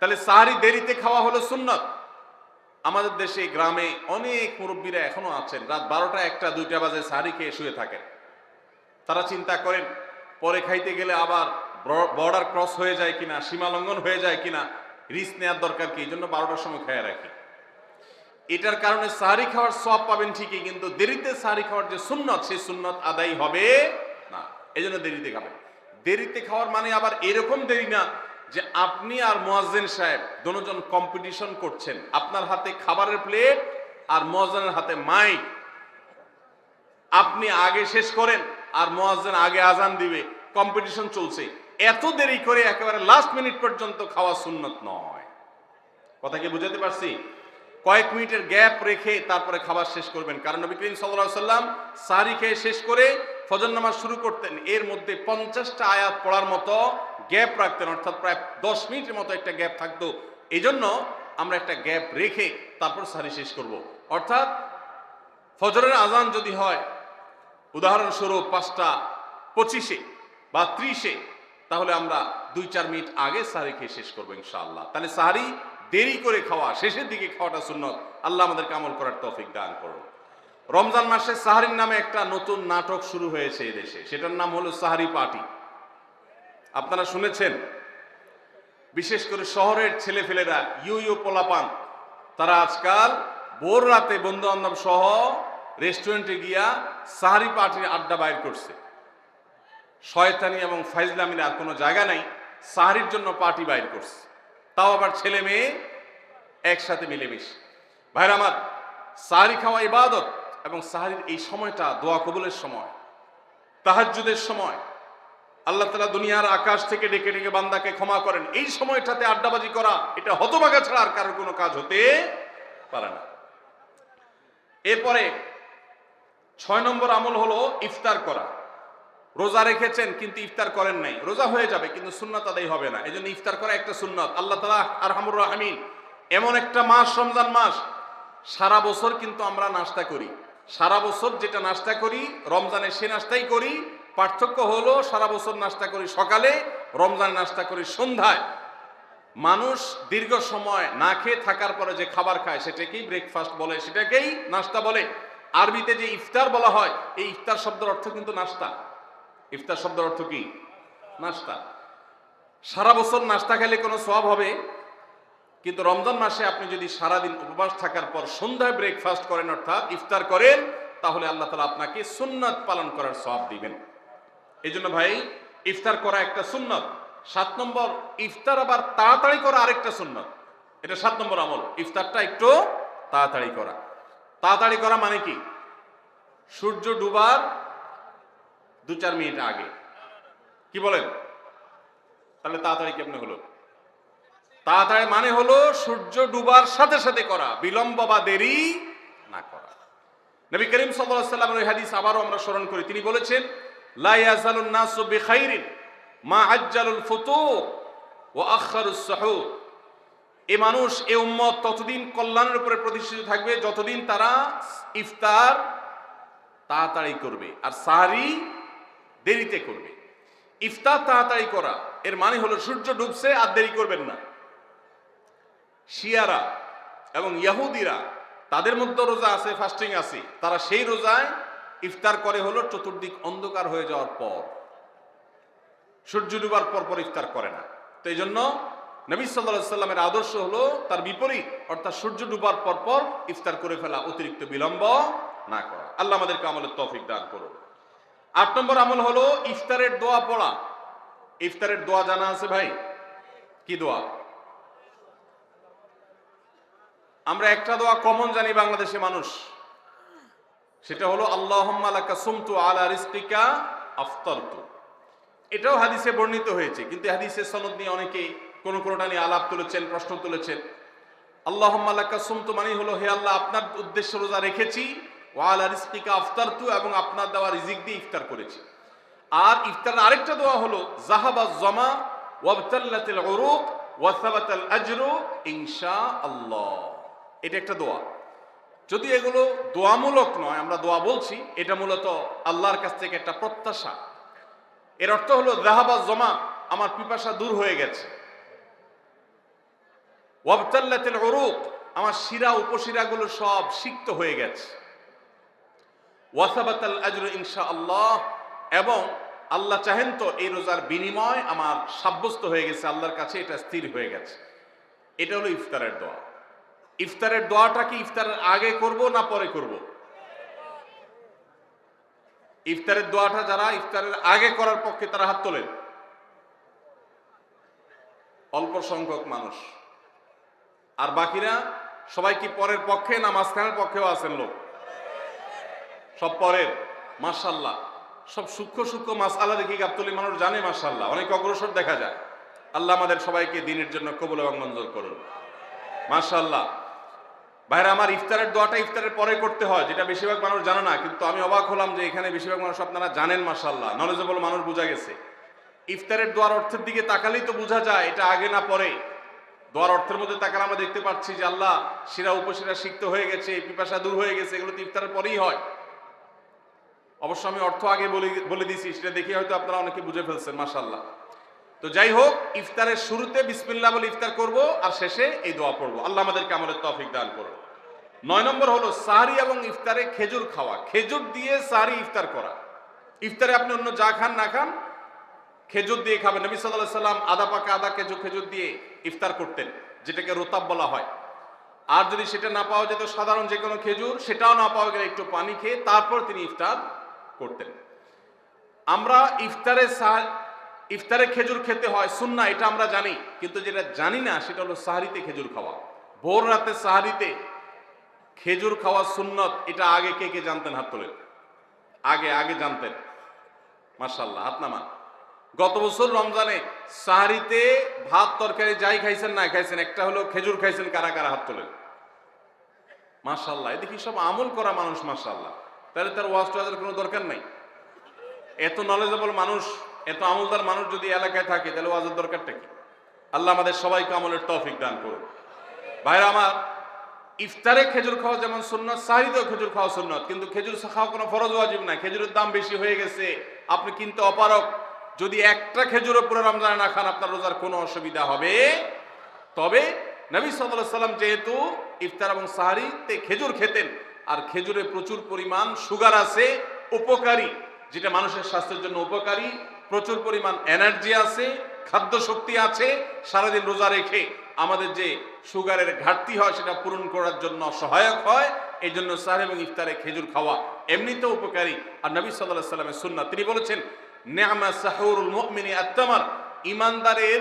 A: তাহলে সাহারি দেরিতে খাওয়া হলো সুন্নাত। আমাদের দেশে গ্রামে অনেক মুরব্বীরা এখনো আছেন, রাত 12টা, 1টা, 2টা বাজে সাহারি খেয়ে শুয়ে থাকেন। তারা চিন্তা করেন পরে খাইতে গেলে আবার বর্ডার ক্রস হয়ে যায় কিনা, সীমা লঙ্ঘন হয়ে যায় কিনা, রিস্ক নেওয়ার দরকার কি, এই জন্য 12টার সময় খেয়ে রাখি। এটার কারণে সাহারি খাওয়ার সওয়াব পাবেন ঠিকই, কিন্তু দেরিতে সাহারি খাওয়ার যে সুন্নত, সেই সুন্নত আদায় হবে না। এই জন্য দেরিতে খাবেন। দেরিতে খাওয়ার মানে আবার এরকম দেরি না যে আপনি আর মুয়াজ্জিন সাহেব দুজন কম্পিটিশন করছেন, আপনার হাতে খাবারের প্লেট আর মুয়াজ্জিনের হাতে মাইক, আপনি আগে শেষ করেন আর মুয়াজ্জিন আগে আজান দিবে, কম্পিটিশন চলছে। এত দেরি করে একেবারে লাস্ট মিনিট পর্যন্ত খাওয়া সুন্নত নয়। কথা কি বুঝাতে পারছি? কয়েক মিনিটের গ্যাপ রেখে তারপরে খাবার শেষ করবেন। কারণ নবী করিম সাল্লাল্লাহু আলাইহি সাল্লাম সাহারি খেয়ে শেষ করে ফজর নামাজ শুরু করতেন, এর মধ্যে 50টা আয়াত পড়ার মতো গ্যাপ রাখতেন, অর্থাৎ প্রায় 10 মিনিটের মতো একটা গ্যাপ থাকতো। এই জন্য আমরা একটা গ্যাপ রেখে তারপর সাহারি শেষ করব। অর্থাৎ ফজরের আজান যদি হয় উদাহরণস্বরূপ 5টা 25-এ বা 30-এ, তাহলে আমরা 2-4 মিনিট আগে সাহারি খেয়ে শেষ করবো ইনশাআল্লাহ। তাহলে সাহারি দেরি করে খাওয়া, শেষের দিকে খাওয়াটা সুন্নত। আল্লাহ আমাদেরকে আমল করার তৌফিক দান করুন। রমজান মাসে সাহারির নামে একটা নতুন নাটক শুরু হয়েছে এই দেশে, সেটার নাম হলো সাহারি পার্টি। আপনারা শুনেছেন? বিশেষ করে শহরের ছেলেফেলেরা, ইউ পোলাপান, তারা আজকাল ভোর রাতে বন্ধু বান্ধব সহ রেস্টুরেন্টে গিয়া সাহারি পার্টির আড্ডা বাইর করছে। শয়তানি এবং ফাইজলামির আর কোনো জায়গা নাই, সাহারির জন্য পার্টি বাইর করছে, তাও আবার ছেলে মেয়ে একসাথে মিলেমিশে। ভাইরা আমার, সাহারি খাওয়া ইবাদত, এবং সাহারির এই সময়টা দোয়া কবুলের সময়, তাহাজ্জুদের সময়। আল্লাহ তাআলা দুনিয়ার আকাশ থেকে ডেকে ডেকে বান্দাকে ক্ষমা করেন। এই সময়টাতে আড্ডাবাজি করা, এটা হতভাগা ছাড়া আর কারোর কোনো কাজ হতে পারে না। এরপরে 6 নম্বর আমল হলো ইফতার করা। রোজা রেখেছেন কিন্তু ইফতার করেন নাই, রোজা হয়ে যাবে কিন্তু সুন্নাত আদায় হবে না, এজন্য ইফতার করা একটা সুন্নাত। আল্লাহ তাআলা আরহামুর রাহিমিন, এমন একটা মাস রমজান মাস, সারা বছর কিন্তু আমরা নাস্তা করি, সারা বছর যেটা নাস্তা করি রমজানে সে নাস্তাই করি। পার্থক্য হলো সারা বছর নাস্তা করি সকালে, রমজান নাস্তা করি সন্ধ্যায়। মানুষ দীর্ঘ সময় না খেয়ে থাকার পরে যে খাবার খায় সেটাকেই ব্রেকফাস্ট বলে, সেটাকেই নাস্তা বলে। আরবিতে যে ইফতার বলা হয়, এই ইফতার শব্দের অর্থ কিন্তু নাস্তা। ইফতার শব্দের অর্থ কি? নাস্তা। সারা বছর নাস্তা খেলে কোনো সওয়াব হবে, কিন্তু রমজান মাসে আপনি যদি সারাদিন উপবাস থাকার পর সন্ধ্যায় ব্রেকফাস্ট করেন, অর্থাৎ ইফতার করেন, তাহলে আল্লাহ তাআলা আপনাকে সুন্নাত পালন করার সওয়াব দিবেন। এই জন্য ভাই, ইফতার করা একটা সুন্নাত। 7 নম্বর, ইফতার আবার তাড়াতাড়ি করা আরেকটা সুন্নাত। এটা 7 নম্বর আমল, ইফতারটা একটু তাড়াতাড়ি করা। তাড়াতাড়ি করা মানে কি? সূর্য ডুবার 2-4 মিনিট আগে। কি বলেন? তাহলে তাড়াতাড়ি কেমনে হলো? তাড়াতাড়ি মানে হলো সূর্য ডুবার সাথে সাথে করা, বিলম্ব বা দেরি না করা। নবী করিম সাল্লাল্লাহু আলাইহি ওয়াসাল্লামের ওই হাদিস আবারও আমরা স্মরণ করি। তিনি বলেছেন, লা ইয়াজালুন নাসু বিখাইরিন মা আজ্জালুল ফুতুর ওয়া আখারুস সুহুর। এই মানুষ, এই উম্মত ততদিন কল্যাণের উপরে প্রতিষ্ঠিত থাকবে যতদিন তারা ইফতার তাড়াতাড়ি করবে আর সাহরি দেরিতে করবে। ইফতার তাড়াতাড়ি করা এর মানে হলো সূর্য ডুবছে আর দেরি করবেন না। শিয়ারা এবং ইহুদিরা, তাদের মধ্যে রোজা আছে, ফাস্টিং আছে, তারা সেই রোজায় ইফতার করে হলো চতুর্দিক অন্ধকার হয়ে যাওয়ার পর, সূর্য ডুবার পর পর ইফতার করে না। তো এই জন্য নবী সাল্লাল্লাহু আলাইহি সাল্লামের আদর্শ হলো তার বিপরীত, অর্থাৎ সূর্য ডুবার পর পর ইফতার করে ফেলা, অতিরিক্ত বিলম্ব না করা। আল্লাহ আমাদেরকে আমলের তৌফিক দান করুন। 8 নম্বর আমল হলো ইফতারের দোয়া পড়া। ইফতারের দোয়া জানা আছে ভাই? কি দোয়া? আমরা একটা দোয়া কমন জানি বাংলাদেশে মানুষ, সেটা হলো আল্লাহুম্মা লাকা সুমতু আলা রিজকিকা আফতারতু। এটাও হাদিসে বর্ণিত হয়েছে, কিন্তু হাদিসের সনদ নিয়ে অনেকেই কোনটা নিয়ে আলাপ তুলেছেন, প্রশ্ন তুলেছেন। আল্লাহুম্মা লাকা সুমতু মানে হলো, হে আল্লাহ, আপনার উদ্দেশ্যে রোজা রেখেছি, ওয়া আলা রিজকিকা আফতারতু, এবং আপনার দেওয়া রিজিক দিয়ে ইফতার করেছি। আর ইফতারের আরেকটা দোয়া হলো যাহাবাজ জামা ওয়াবতাল্লাতিল উরুক ওয়া সাবাতাল আজরু ইনশাআল্লাহ। এটা একটা দোয়া। যদি এগুলো দোয়ামূলক নয়, আমরা দোয়া বলছি, এটা মূলত আল্লাহর কাছ থেকে একটা প্রত্যাশা। এর অর্থ হলো যাহাবাজ জামা, আমার পিপাসা দূর হয়ে গেছে। ওয়াবতাল্লাতিল উরুক, আমার শিরা উপশিরাগুলো সব সিক্ত হয়ে গেছে। ওয়া সাবাতাল আজরু ইনশাআল্লাহ, এবং আল্লাহ চাহেন তো এই রোজার বিনিময় আমার সাব্যস্ত হয়ে গেছে আল্লাহর কাছে, এটা স্থির হয়ে গেছে। এটা হলো ইফতারের দোয়া। ইফতারের দোয়াটা কি ইফতারের আগে করব না পরে করব? ইফতারের দোয়াটা যারা ইফতারের আগে করার পক্ষে তারা হাত তোলেন। অল্প সংখ্যক মানুষ, আর বাকিরা সবাই কি পরের পক্ষে না মাঝখানের পক্ষেও আছেন লোক? সব পরের। মাশাআল্লাহ, সব সূক্ষ্ম সূক্ষ্ম মাসআলা দেখি গাবতলী মানুষ জানে, মাশাআল্লাহ, অনেক অগ্রসর দেখা যায়। আল্লাহ আমাদের সবাইকে দ্বীনের জন্য কবুল এবং মঞ্জুর করুন, মাশাআল্লাহ। ভাইরা আমার, ইফতারের দোয়াটা ইফতারের পরে করতে হয়, যেটা বেশিরভাগ মানুষ জানে না, কিন্তু আমি অবাক হলাম যে এখানে বেশিরভাগ মানুষ আপনারা জানেন, মাশাআল্লাহ, নলেজেবল মানুষ, বোঝা গেছে। ইফতারের দোয়ার অর্থের দিকে তাকালেই তো বোঝা যায় এটা আগে না পরে। দোয়ার অর্থের মধ্যে তাকালে আমরা দেখতে পাচ্ছি যে আল্লাহ শিরা উপশিরা সিক্ত হয়ে গেছে, পিপাসা দূর হয়ে গেছে, এগুলো তো ইফতারের পরেই হয়। অবশ্য আমি অর্থ আগে বলে দিয়েছি, সেটা দেখে হয়তো আপনারা অনেকে বুঝে ফেলছেন, মাশাআল্লাহ। তো যাই হোক, ইফতারের শুরুতে বিসমিল্লাহ বলে ইফতার করব, আর শেষে এই দোয়া পড়বো। আল্লাহ আমাদেরকে আমলের তৌফিক দান করুন। 9 নম্বর হলো সাহরি এবং ইফতারে খেজুর খাওয়া। খেজুর দিয়ে সাহরি ইফতার করা। ইফতারে আপনি অন্য যা খান না খান, খেজুর দিয়ে খাবেন। নবী সাল্লাল্লাহু আলাইহি সাল্লাম আদা পাকা আদা খেজুর দিয়ে ইফতার করতেন, যেটাকে রোতাব বলা হয়। আর যদি সেটা না পাওয়া যেত সাধারণ যে কোনো খেজুর, সেটাও না পাওয়া গেলে একটু পানি খেয়ে তারপর তিনি ইফতার করতেন। আমরা ইফতারে খেজুর খেতে হয় সুন্নাহ, এটা আমরা জানি, কিন্তু যেটা জানি না সেটা হলো সাহারিতে খেজুর খাওয়া। ভোর রাতে সাহারিতে খেজুর খাওয়া সুন্নত, এটা আগে কে কে জানতেন? হাত তোলেন। আগে জানতেন? মাশাআল্লাহ, হাত নামান। গত বছর রমজানে সাহারিতে ভাত তরকারি যাই খাইছেন না খাইছেন, একটা হলো খেজুর খাইছেন, কারা কারা হাত তোলেন? মাশাআল্লাহ, এদিকে সব আমল করা মানুষ, মাশাআল্লাহ। তাহলে তার ওয়াজ টোয়াজের কোনো দরকার নাই। এত নলেজেবল মানুষ, এত আমলদার মানুষ যদি এলাকায় থাকে, তাহলে ওয়াজের দরকারটা কি? আল্লাহ আমাদের সবাইকে আমলের তৌফিক দান করুন। ভাইরা আমার, ইফতারে খেজুর খাওয়া যেমন সুন্নত, সাহরিতেও খেজুর খাওয়া সুন্নত, কিন্তু খেজুর খাওয়া কোনো ফরজ ওয়াজিব না। খেজুরের দাম বেশি হয়ে গেছে, আপনি কিনতে অপারগ। যদি একটা খেজুরও পুরো রমজানে না খান, আপনার রোজার কোনো অসুবিধা হবে। তবে নবী সাল্লাল্লাহু আলাইহি ওয়াসাল্লাম যেহেতু ইফতার এবং সাহরিতে খেজুর খেতেন, আর খেজুরে প্রচুর পরিমাণ সুগার আছে, উপকারী, যেটা মানুষের স্বাস্থ্যের জন্য উপকারী, প্রচুর পরিমাণ এনার্জি আছে, খাদ্য শক্তি আছে, সারাদিন রোজা রেখে আমাদের যে সুগারের ঘাটতি হয় সেটা পূরণ করার জন্য সহায়ক হয়। এই জন্য সাহরি এবং ইফতারে খেজুর খাওয়া এমনিতেও উপকারী। আর নবী সাল্লাল্লাহু আলাইহি ওয়াসাল্লামের সুন্নাহ, তিনি বলেছেন নি'মা সাহুরুল মুমিনি আত-তামার, ইমানদারের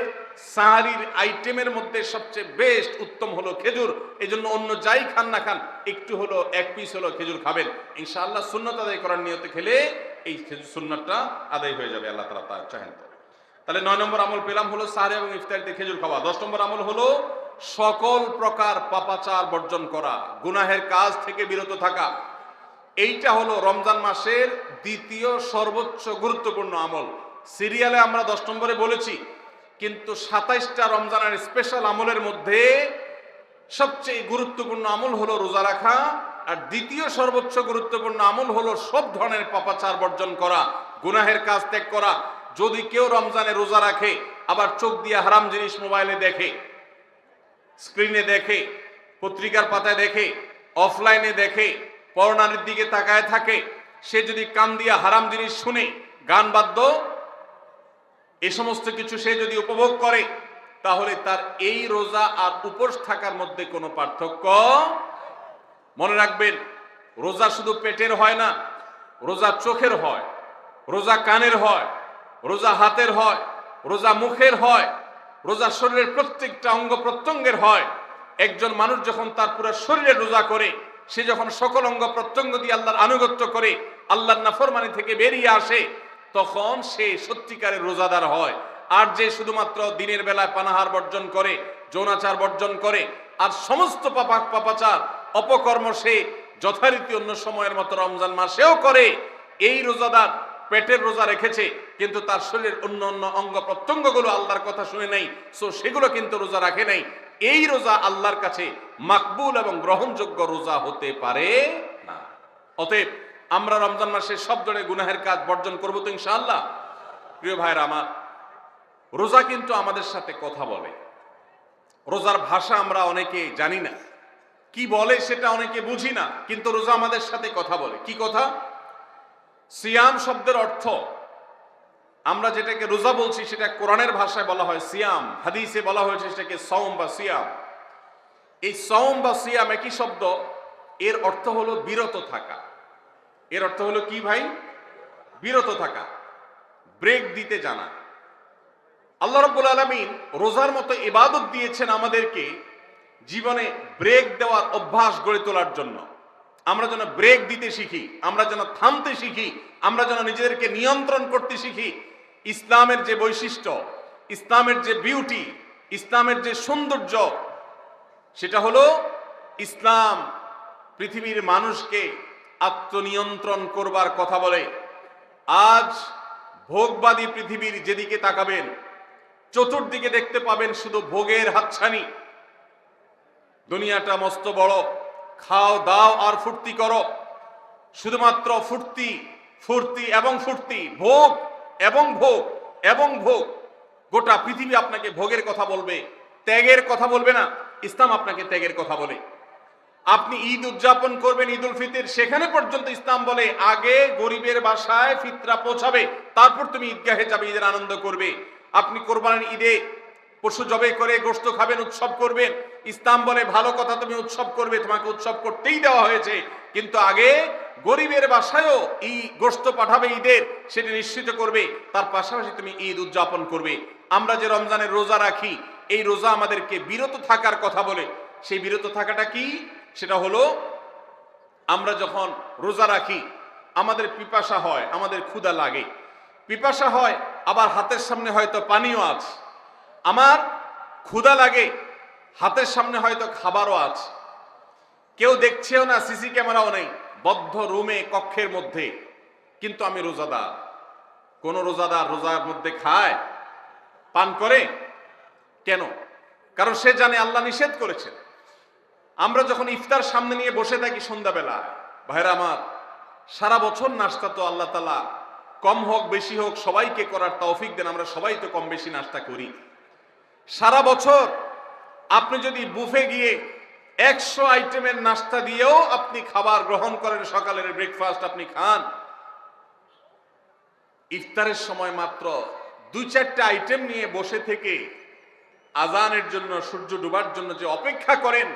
A: সাহারির আইটেমের মধ্যে সবচেয়ে বেস্ট উত্তম হলো খেজুর। এই জন্য অন্য যাই খান না খান, একটু হলো, এক পিস হলো খেজুর খাবেন, ইনশাআল্লাহ সুন্নাত আদায় করার নিয়তে খেলে এই সুন্নাতটা আদায় হয়ে যাবে, আল্লাহ তাআলা তা চাহেন। তাহলে 9 নম্বর আমল পেলাম হলো সাহরি এবং ইফতারিতে খেজুর খাওয়া। 10 নম্বর আমল হলো সকল প্রকার পাপাচার বর্জন করা, গুনাহের কাজ থেকে বিরত থাকা। এইটা হলো রমজান মাসের দ্বিতীয় সর্বোচ্চ গুরুত্বপূর্ণ আমল। সিরিয়ালে আমরা 10 নম্বরে বলেছি, কিন্তু 27টা রমজানের স্পেশাল আমলের মধ্যে সবচেয়ে গুরুত্বপূর্ণ আমল হলো রোজা রাখা, আর দ্বিতীয় সর্বোচ্চ গুরুত্বপূর্ণ আমল হলো সব ধরনের পাপাচার বর্জন করা, গুনাহের কাজ ত্যাগ করা। যদি কেউ রমজানে রোজা রাখে, আবার চোখ দিয়ে হারাম জিনিস মোবাইলে দেখে, স্ক্রিনে দেখে, পত্রিকার পাতায় দেখে, অফলাইনে দেখে, পরনারীর দিকে তাকায় থাকে, সে যদি কান দিয়ে হারাম জিনিস শুনে, গান বাদ্য, এই সমস্ত কিছু সে যদি উপভোগ করে, তাহলে তার এই রোজা আর উপোস থাকার মধ্যে কোনো পার্থক্য। মনে রাখবেন, রোজা শুধু পেটের হয় না, রোজা চোখের হয়, রোজা কানের হয়, রোজা হাতের হয়, রোজা মুখের হয়, রোজা শরীরের প্রত্যেকটা অঙ্গ প্রত্যঙ্গের হয়। একজন মানুষ যখন তার পুরো শরীরে রোজা করে, সে যখন সকল অঙ্গ প্রত্যঙ্গ দিয়ে আল্লাহর আনুগত্য করে, আল্লাহর নাফরমানি থেকে বেরিয়ে আসে, তখন সে সত্যিকারের রোজাদার হয়। আর যে শুধুমাত্র দিনের বেলায় পানাহার বর্জন করে, যৌনাচার বর্জন করে, আর সমস্ত পাপাচার অপকর্ম সে যথারীতি অন্য সময়ের মতো রমজান মাসেও করে, এই রোজাদার পেটের রোজা রেখেছে, কিন্তু তার শরীরের অন্য অন্য অঙ্গ প্রত্যঙ্গগুলো আল্লাহর কথা শুনে নাই, সো সেগুলো কিন্তু রোজা রাখে নাই। এই রোজা আল্লাহর কাছে মাকবুল এবং গ্রহণযোগ্য রোজা হতে পারে না। অতএব আমরা রমজান মাসে সব ধরনের গুনাহের কাজ বর্জন করবো তো ইনশাআল্লাহ। প্রিয় ভাইরা আমার, রোজা কিন্তু আমাদের সাথে কথা বলে। রোজার ভাষা আমরা অনেকে জানি না, কি বলে সেটা অনেকে বুঝি না, কিন্তু রোজা আমাদের সাথে কথা বলে। কি কথা? সিয়াম শব্দের অর্থ, আমরা যেটাকে রোজা বলছি সেটা কোরআনের ভাষায় বলা হয় সিয়াম, হাদিসে বলা হয়েছে সেটাকে সওম বা সিয়াম। এই সওম বা সিয়াম একই শব্দ, এর অর্থ হলো বিরত থাকা। এর অর্থ হলো কি ভাই? বিরত থাকা, ব্রেক দিতে জানা। আল্লাহ রাব্বুল আলামিন রোজার মতো ইবাদত দিয়েছেন আমাদেরকে জীবনে ব্রেক দেওয়ার অভ্যাস গড়ে তোলার জন্য। আমরা যেন ব্রেক দিতে শিখি, আমরা যেন থামতে শিখি, আমরা যেন নিজেদেরকে নিয়ন্ত্রণ করতে শিখি। ইসলামের যে বৈশিষ্ট্য, ইসলামের যে বিউটি, ইসলামের যে সৌন্দর্য, সেটা হলো ইসলাম পৃথিবীর মানুষকে আত্মনিয়ন্ত্রণ করবার কথা বলে। আজ ভোগবাদী পৃথিবীর যেদিকে তাকাবেন, চতুর্দিকে দেখতে পাবেন শুধু ভোগের হাতছানি। দুনিয়াটা মস্ত বড়, খাও দাও আর ফুর্তি করো, শুধুমাত্র ফুর্তি ফুর্তি এবং ফুর্তি, ভোগ এবং ভোগ এবং ভোগ। গোটা পৃথিবী আপনাকে ভোগের কথা বলবে, ত্যাগের কথা বলবে না। ইসলাম আপনাকে ত্যাগের কথা বলে। আপনি ঈদ উদযাপন করবেন, ঈদ উল ফিতর, সেখানে পর্যন্ত ইসলাম বলে আগে গরিবের বাসায় ফিতরা পৌঁছাবে, তারপর তুমি ঈদগাহে যাবে, ঈদের আনন্দ করবে। আপনি কোরবানির ঈদে পশু জবাই করে গোশত খাবেন, উৎসব করবেন। ইসলাম বলে ভালো কথা, তুমি উৎসব করবে, তোমাকে উৎসব করতেই দেওয়া হয়েছে, কিন্তু আগে গরিবের বাসায়ও গোশত পাঠাবে ঈদের, সেটা নিশ্চিত করবে, তার পাশাপাশি তুমি ঈদ উদযাপন করবে। আমরা যে রমজানের রোজা রাখি, এই রোজা আমাদেরকে বিরত থাকার কথা বলে। সেই বিরত থাকাটা কি? সেটা হলো আমরা যখন রোজা রাখি আমাদের পিপাসা হয়, আমাদের ক্ষুধা লাগে, পিপাসা হয়, আবার হাতের সামনে হয়তো পানিও আছে। আমার ক্ষুধা লাগে, হাতের সামনে হয়তো খাবারও আছে, কেউ দেখছেও না, সিসি ক্যামেরাও নেই, বদ্ধ রুমে কক্ষের মধ্যে, কিন্তু আমি রোজাদার। কোন রোজাদার রোজার মধ্যে খায়, পান করে? কেন? কারণ সে জানে আল্লাহ নিষেধ করেছেন। আমরা যখন ইফতার সামনে নিয়ে বসে থাকি সন্ধ্যাবেলা, ভাইরা আমার, সারা বছর নাস্তা তো আল্লাহ তাআলা কম হোক বেশি হোক সবাইকে করার তৌফিক দেন, আমরা সবাই তো কম বেশি নাস্তা করি। সারা বছর আপনি যদি বুফে গিয়ে 100 আইটেমের নাস্তা দিয়েও আপনি খাবার গ্রহণ করেন, সকালের ব্রেকফাস্ট আপনি খান, ইফতারের সময় মাত্র 2-4টা আইটেম নিয়ে বসে থেকে আজানের জন্য, সূর্য ডুবার জন্য যে অপেক্ষা করেন,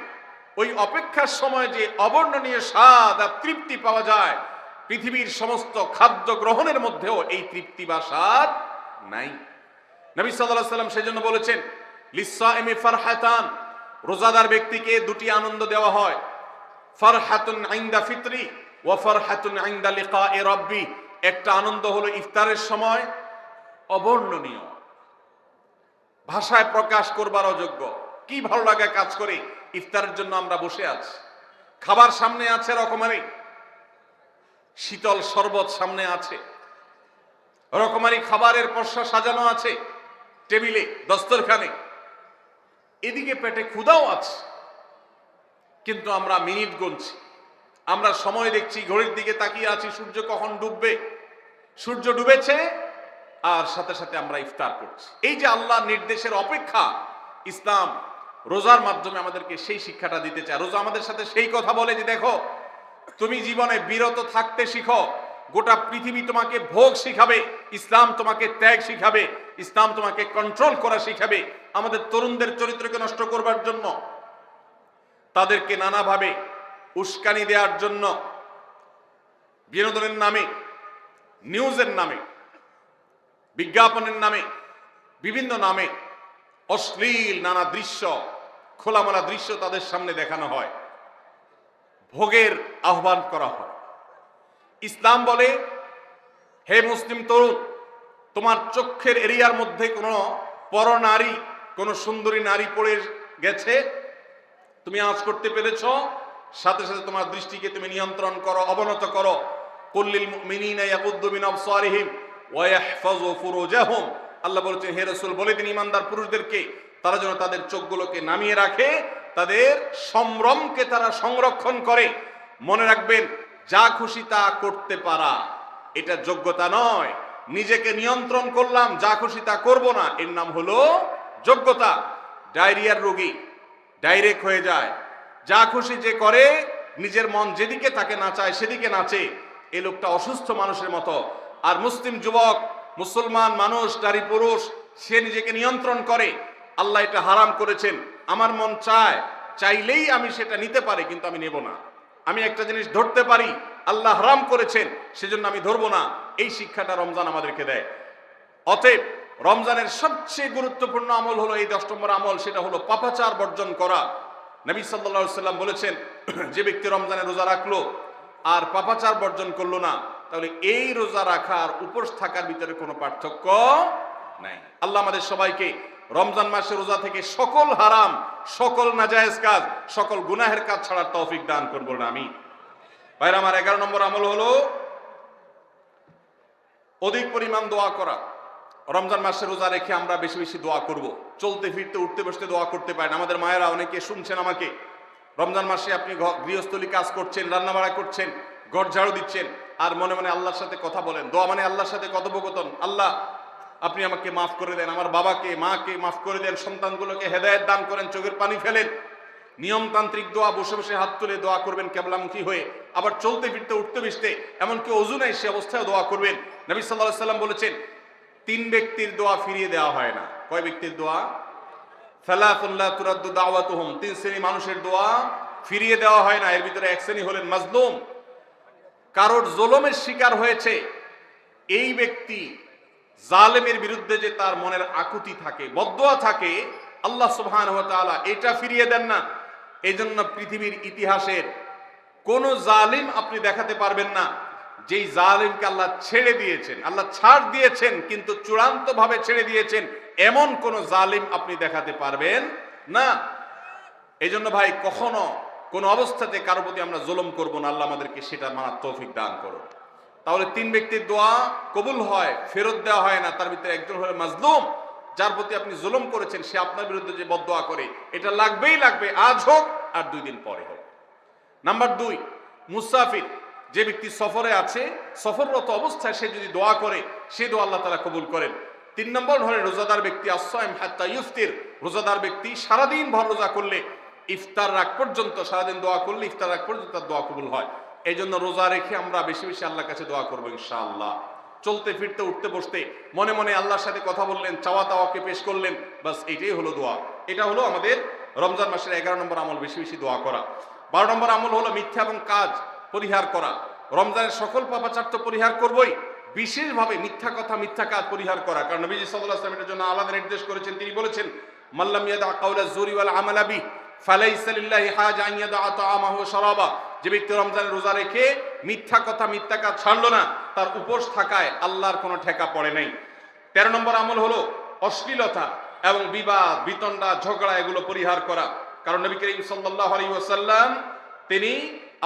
A: ওই অপেক্ষার সময় যে অবর্ণনীয় স্বাদ আর তৃপ্তি পাওয়া যায়, পৃথিবীর সমস্ত খাদ্য গ্রহণের মধ্যেও এই তৃপ্তি বা স্বাদ নাই। নবী সাল্লাল্লাহু আলাইহি ওয়াসাল্লাম সেজন্য বলেছেন, লিসসাইমি ফারহাতান, রোজাদার ব্যক্তিকে দুটি আনন্দ দেওয়া হয়, ফারহাতুন ইনদা ফিতরি ওয়া ফারহাতুন ইনদা লিকাই রাব্বি। একটা আনন্দ হলো ইফতারের সময়, অবর্ণনীয়, ভাষায় প্রকাশ করবার অযোগ্য, কি ভালো লাগা কাজ করে। ইফতারের জন্য আমরা বসে আছি, খাবার সামনে আছে, রকমারি শীতল শরবত সামনে আছে, রকমারি খাবারের পসরা সাজানো আছে টেবিলে, দস্তরখানে, এদিকে পেটে ক্ষুধাও আছে, কিন্তু আমরা মিনিট গুনছি, আমরা সময় দেখছি, ঘড়ির দিকে তাকিয়ে আছি, সূর্য কখন ডুববে। সূর্য ডুবেছে আর সাথে সাথে আমরা ইফতার করছি। এই যে আল্লাহর নির্দেশের অপেক্ষা, ইসলাম রোজার মাধ্যমে আমাদেরকে সেই শিক্ষাটা দিতে চায়। রোজা আমাদের সাথে সেই কথা বলে যে দেখো, তুমি জীবনে বিরত থাকতে শিখো, গোটা পৃথিবী তোমাকে ভোগ শিখাবে, ইসলাম তোমাকে ত্যাগ শিখাবে, ইসলাম তোমাকে কন্ট্রোল করা শিখাবে। আমাদের তরুণদের চরিত্রকে নষ্ট করবার জন্য, তাদেরকে নানাভাবে উস্কানি দেওয়ার জন্য, বিনোদনের নামে, নিউজের নামে, বিজ্ঞাপনের নামে, বিভিন্ন নামে অশ্লীল নানা দৃশ্য, খোলামেলা দৃশ্য তাদের সামনে দেখানো হয়, ভোগের আহ্বান করা হয়। ইসলাম বলে, হে মুসলিম তরুণ, তোমার চোখের এরিয়ার মধ্যে কোনো পরনারী, কোন সুন্দরী নারী পড়ে গেছে, তুমি আঁচ করতে পেরেছ, সাথে সাথে তোমার দৃষ্টিকে তুমি নিয়ন্ত্রণ করো, অবনত করো। কুল্লিল মুমিনিনা ইয়াগুদ্দু মিন আবসারিহিম ওয়া ইয়াহফাযু ফুরুজাহুম। আল্লাহ বলেছেন, হে রাসূল বলে দিন ইমানদার পুরুষদেরকে, তারা যেন তাদের চোখগুলোকে নামিয়ে রাখে, তাদের সম্ভ্রমকে তারা সংরক্ষণ করে। মনে রাখবেন, যা খুশি তা করতে পারা এটা যোগ্যতা নয়। নিজেকে নিয়ন্ত্রণ করলাম, যা খুশি তা করব না, এর নাম হলো যোগ্যতা। ডায়রিয়ার রোগী ডাইরেক্ট হয়ে যায়, যা খুশি যে করে, নিজের মন যেদিকে তাকে নাচায় সেদিকে নাচে, এই লোকটা অসুস্থ মানুষের মতো। আর মুসলিম যুবক, মুসলমান মানুষ, নারী পুরুষ, সে নিজেকে নিয়ন্ত্রণ করে। আল্লাহ এটা হারাম করেছেন, আমার মন চায়, চাইলেই আমি সেটা নিতে পারি, কিন্তু আমি নেব না। আমি একটা জিনিস ধরতে পারি, আল্লাহ হারাম করেছেন, সেজন্য আমি ধরবো না। এই শিক্ষাটা রমজান আমাদেরকে দেয়। অতএব রমজানের সবচেয়ে গুরুত্বপূর্ণ আমল হলো এই 10 নম্বর আমল, সেটা হলো পাপাচার বর্জন করা। নবী সাল্লাল্লাহু আলাইহি সাল্লাম বলেছেন, যে ব্যক্তি রমজানে রোজা রাখলো আর পাপাচার বর্জন করলো না, তাহলে এই রোজা রাখার উপোস থাকার ভিতরে কোনো পার্থক্য নাই। আল্লাহ আমাদের সবাইকে রমজান মাসে রোজা থেকে সকল হারাম, সকল নাজায়েজ কাজ, সকল গুনাহের কাজ ছাড়ার তৌফিক দান করব না আমি। ভাইরা আমার, 11 নম্বর আমল হলো অধিক পরিমাণ দোয়া করা। রমজান মাসে রোজা রেখে আমরা বেশি বেশি দোয়া করব। চলতে ফিরতে, উঠতে বসতে দোয়া করতে পারেন। আমাদের মায়েরা অনেকে শুনছেন আমাকে, রমজান মাসে আপনি গৃহস্থলী কাজ করছেন, রান্নাবাড়া করছেন, ঘর ঝাড়ু দিচ্ছেন, আর মনে মনে আল্লাহর সাথে কথা বলেন। দোয়া মানে আল্লাহর সাথে কথোপকথন। আল্লাহ, আপনি আমাকে মাফ করে দেন, আমার বাবাকে মাকে মাফ করে দেন, সন্তানগুলোকে হেদায়েত দান করেন, চোখের পানি ফেলেন। নিয়মতান্ত্রিক দোয়া, বসে বসে হাত তুলে দোয়া করবেন কেবলামুখী হয়ে। আবার চলতে ফিরতে, উঠতে বসতে, এমনকি ওযু নাই সে অবস্থায় দোয়া করবেন। নবী সাল্লাল্লাহু আলাইহি সাল্লাম বলেছেন, 3 ব্যক্তির দোয়া ফিরিয়ে দেওয়া হয় না। কয় ব্যক্তির দোয়া? সালাতুন লা তুরাদ্দু দাওয়াতুহুম, 3 শ্রেণী মানুষের দোয়া ফিরিয়ে দেওয়া হয় না। এর ভিতরে এক শ্রেণী হলেন মাজলুম, কারোর জুলুমের শিকার হয়েছে এই ব্যক্তি। জালেমের বিরুদ্ধে যে তার মনের আকুতি থাকে, বদদোয়া থাকে, আল্লাহ সুবহানাহু ওয়া তাআলা এটা ফিরিয়ে দেন না। এই জন্য পৃথিবীর ইতিহাসের কোন জালিম আপনি দেখাতে পারবেন না যেই জালিমকে আল্লাহ ছেড়ে দিয়েছেন, আল্লাহ ছাড় দিয়েছেন কিন্তু চূড়ান্ত ভাবে ছেড়ে দিয়েছেন, এমন কোন জালিম আপনি দেখাতে পারবেন না। এই জন্য ভাই কখনো কোন অবস্থাতে কারো প্রতি আমরা জুলুম করব না, আল্লাহ আমাদেরকে সেটা মানার তৌফিক দান করুন। তাহলে 3 ব্যক্তির দোয়া কবুল হয়, ফেরত দেওয়া হয় না। তার ভিতরে একজন হলো মাজলুম, যার প্রতি আপনি জুলুম করেছেন, সে আপনার বিরুদ্ধে যে বদদোয়া করে, এটা লাগবেই লাগবে, আজ হোক আর 2 দিন পরে হোক। নাম্বার 2, মুসাফির, যে ব্যক্তি সফরে আছে, সফররত অবস্থায় সে যদি দোয়া করে, সে দোয়া আল্লাহ তাআলা কবুল করেন। 3 নম্বর হলো রোজাদার ব্যক্তি, as-সাইম হাত্তা ইফতির, রোজাদার ব্যক্তি সারাদিন ভর রোজা করলে ইফতার রাগ পর্যন্ত, সারাদিন দোয়া করলে ইফতার রাগ পর্যন্ত তার দোয়া কবুল হয়। এই জন্য রোজা রেখে আমরা বেশি বেশি আল্লাহর কাছে দোয়া করবো ইনশাআল্লাহ। চলতে ফিরতে উঠতে বসতে মনে মনে আল্লাহর সাথে কথা বললেন, চাওয়া তাওয়াকে পেশ করলেন, বাস এইটাই হলো দোয়া। এটা হলো আমাদের রমজান মাসের 11 নম্বর আমল, বেশি বেশি দোয়া করা। 12 নম্বর আমল হলো মিথ্যা এবং কাজ পরিহার করা। রমজানের সকল পাপাচার তো পরিহার করবই, বিশেষভাবে মিথ্যা কথা, মিথ্যা কাজ পরিহার করা। কারণ নবীজি সাল্লাল্লাহু আলাইহি ওয়াসাল্লাম এর জন্য আলাদা নির্দেশ করেছেন। তিনি বলেছেন, মাল্লাম ইয়াদা কাওলা যুরি ওয়াল আমালা বি ফালাইসা লিল্লাহি হাজা আন ইয়াদা তাআমাহু ওয়া শারাবা। যে ব্যক্তি রমজানের রোজা রেখে মিথ্যা কথা, মিথ্যা কাজ ছাড়লো না, তার উপোস থাকায় আল্লাহর কোনো ঠেকা পড়ে নাই। 13 নম্বর আমল হলো অশ্লীলতা এবং বিবাদ, বিতণ্ডা, ঝগড়া, এগুলো পরিহার করা। কারণ নবী করিম সাল্লাল্লাহু আলাইহি ওয়াসাল্লাম তিনি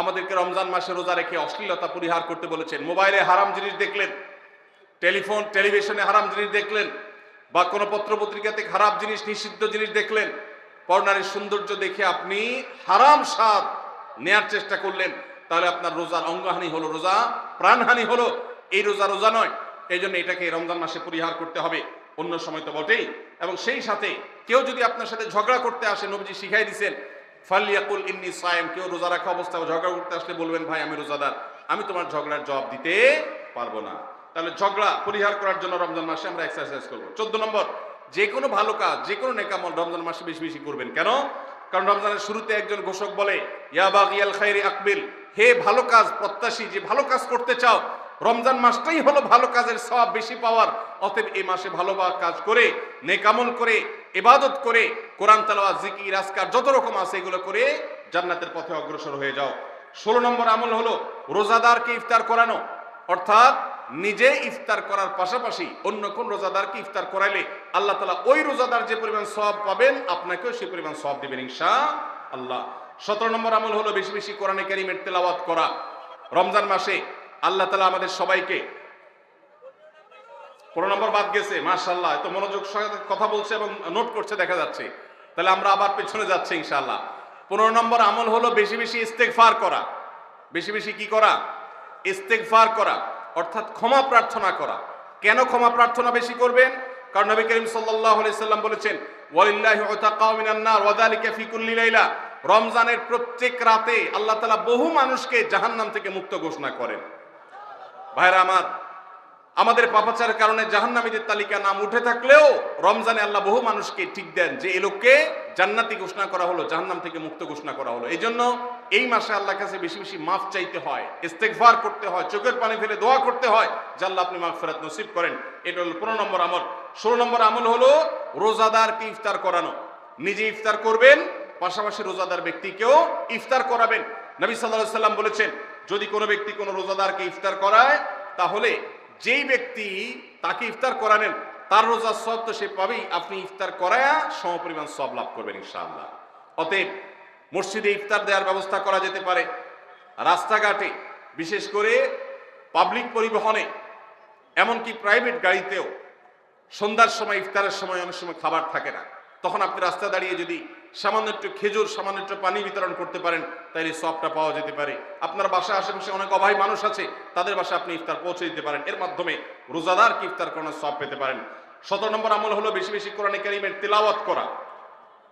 A: আমাদেরকে রমজান মাসে রোজা রেখে অশ্লীলতা পরিহার করতে বলেছেন। মোবাইলে হারাম জিনিস দেখলেন, টেলিভিশনে হারাম জিনিস দেখলেন, বা কোনো পত্রপত্রিকাতে খারাপ জিনিস, নিষিদ্ধ জিনিস দেখলেন, পর্নারীর সৌন্দর্য দেখে আপনি হারাম স্বাদ নেয়ার চেষ্টা করলেন, তাহলে আপনার রোজার অঙ্গহানি হলো, রোজা প্রাণহানি হলো। এই রোজা নয়। এই জন্য এটাকে রমজান মাসে পরিহার করতে হবে, অন্য সময় তো বটেই। এবং সেই সাথে কেউ যদি আপনার সাথে ঝগড়া করতে আসে, নবীজি শিখাই দিয়েছেন, ফালিয়াকুল ইন্নী সায়েম, কেউ রোজা রাখা অবস্থায় ঝগড়া করতে আসলে বলবেন, ভাই আমি রোজাদার, আমি তোমার ঝগড়ার জবাব দিতে পারবো না। তাহলে ঝগড়া পরিহার করার জন্য রমজান মাসে আমরা এক্সারসাইজ করবো। 14 নম্বর, যে কোনো ভালো কাজ, যে কোনো নেকামল রমজান মাসে বেশি বেশি করবেন। কেন? কারণ রমজানের শুরুতে একজন ঘোষক বলে, ইয়া বাগিয়াল খায়রি আকবিল, হে ভালো কাজ প্রত্যাশী, যে ভালো কাজ করতে চাও, রমজান মাসটাই হলো ভালো কাজের সওয়াব বেশি পাওয়ার। অতএব এই মাসে ভালো কাজ করে, নেকামল করে, ইবাদত করে, কোরআন তেলাওয়াত, জিকির, আজকার যত রকম আছে এগুলো করে জান্নাতের পথে অগ্রসর হয়ে যাও। 16 নম্বর আমল হলো রোজাদারকে ইফতার করানো, অর্থাৎ নিজে ইফতার করার পাশাপাশি অন্য কোন রোজাদারকে ইফতার করাইলে আল্লাহ তাআলা ওই রোজাদার যে পরিমাণ সওয়াব পাবেন, আপনাকেও সেই পরিমাণ সওয়াব দিবেন ইনশাআল্লাহ। 17 নম্বর আমল হলো বেশি বেশি কোরআনে কারীমের তেলাওয়াত করা। রমজান মাসে আল্লাহ তাআলা আমাদের সবাইকে, 15 নম্বর বাদ গেছে, মাশাআল্লাহ, এত মনোযোগ সহকারে কথা বলছে এবং নোট করছে দেখা যাচ্ছে। তাহলে আমরা আবার পেছনে যাচ্ছি ইনশাআল্লাহ। 15 নম্বর আমল হলো বেশি বেশি ইস্তেগফার করা। বেশি বেশি কি করা? ইস্তেগফার করা, অর্থাৎ ক্ষমা প্রার্থনা করা। কেন ক্ষমা প্রার্থনা বেশি করবেন? কারণ নবী করিম সাল্লাল্লাহু আলাইহি সাল্লাম বলেছেন, ওয়ালিল্লাহি উতাকাউ মিনান নার ওয়া যালিকা ফি কুল্লি লাইলা। রমজানের প্রত্যেক রাতে আল্লাহ তাআলা বহু মানুষকে জাহান্নাম থেকে মুক্ত ঘোষণা করেন। ভাইরা আমার, আমাদের পাপাচারের কারণে জাহান্নামীদের তালিকা নাম উঠে থাকলেও রমজানে আল্লাহ বহু মানুষকে ঠিক দেন যে এই লোককে জান্নাতি ঘোষণা করা হলো, জাহান্নাম থেকে মুক্ত ঘোষণা করা হলো। এই জন্য এই মাসে আল্লাহর কাছে বেশি বেশি মাফ চাইতে হয়, ইস্তেগফার করতে হয়, চোখের পানি ফেলে দোয়া করতে হয় যে আল্লাহ আপনি মাগফিরাত নসিব করেন। এটা হলো 15 নম্বর আমল। 16 নম্বর আমল হলো রোজাদারকে ইফতার করানো। নিজে ইফতার করবেন, পাশাপাশি রোজাদার ব্যক্তিকেও ইফতার করাবেন। নবী সাল্লাল্লাহু আলাইহি সাল্লাম বলেছেন, যদি কোনো ব্যক্তি কোনো রোজাদারকে ইফতার করায়, তাহলে যেই ব্যক্তি তাকে ইফতার করানেন তার রোজার সওয়াব তো সে পাবেই, আপনি ইফতার করায়া সমপরিমাণ সওয়াব লাভ করবেন ইনশাআল্লাহ। অতএব মসজিদে ইফতার দেওয়ার ব্যবস্থা করা যেতে পারে, রাস্তাঘাটে, বিশেষ করে পাবলিক পরিবহনে, এমনকি প্রাইভেট গাড়িতেও সন্ধ্যার সময়, ইফতারের সময় অনেক সময় খাবার থাকে না, তখন আপনি রাস্তা দাঁড়িয়ে যদি সামান্য একটু খেজুর, সামান্য একটু পানি বিতরণ করতে পারেন, তাহলে সওয়াবটা পাওয়া যেতে পারে। আপনার বাসায় আশেপাশে অনেক অভাবী মানুষ আছে, তাদের বাসায় আপনি ইফতার পৌঁছে দিতে পারেন। এর মাধ্যমে রোজাদারকে ইফতার করানোর সওয়াব পেতে পারেন। 17 নম্বর আমল হলো বেশি বেশি কোরআনে কারীমের তেলাওয়াত করা।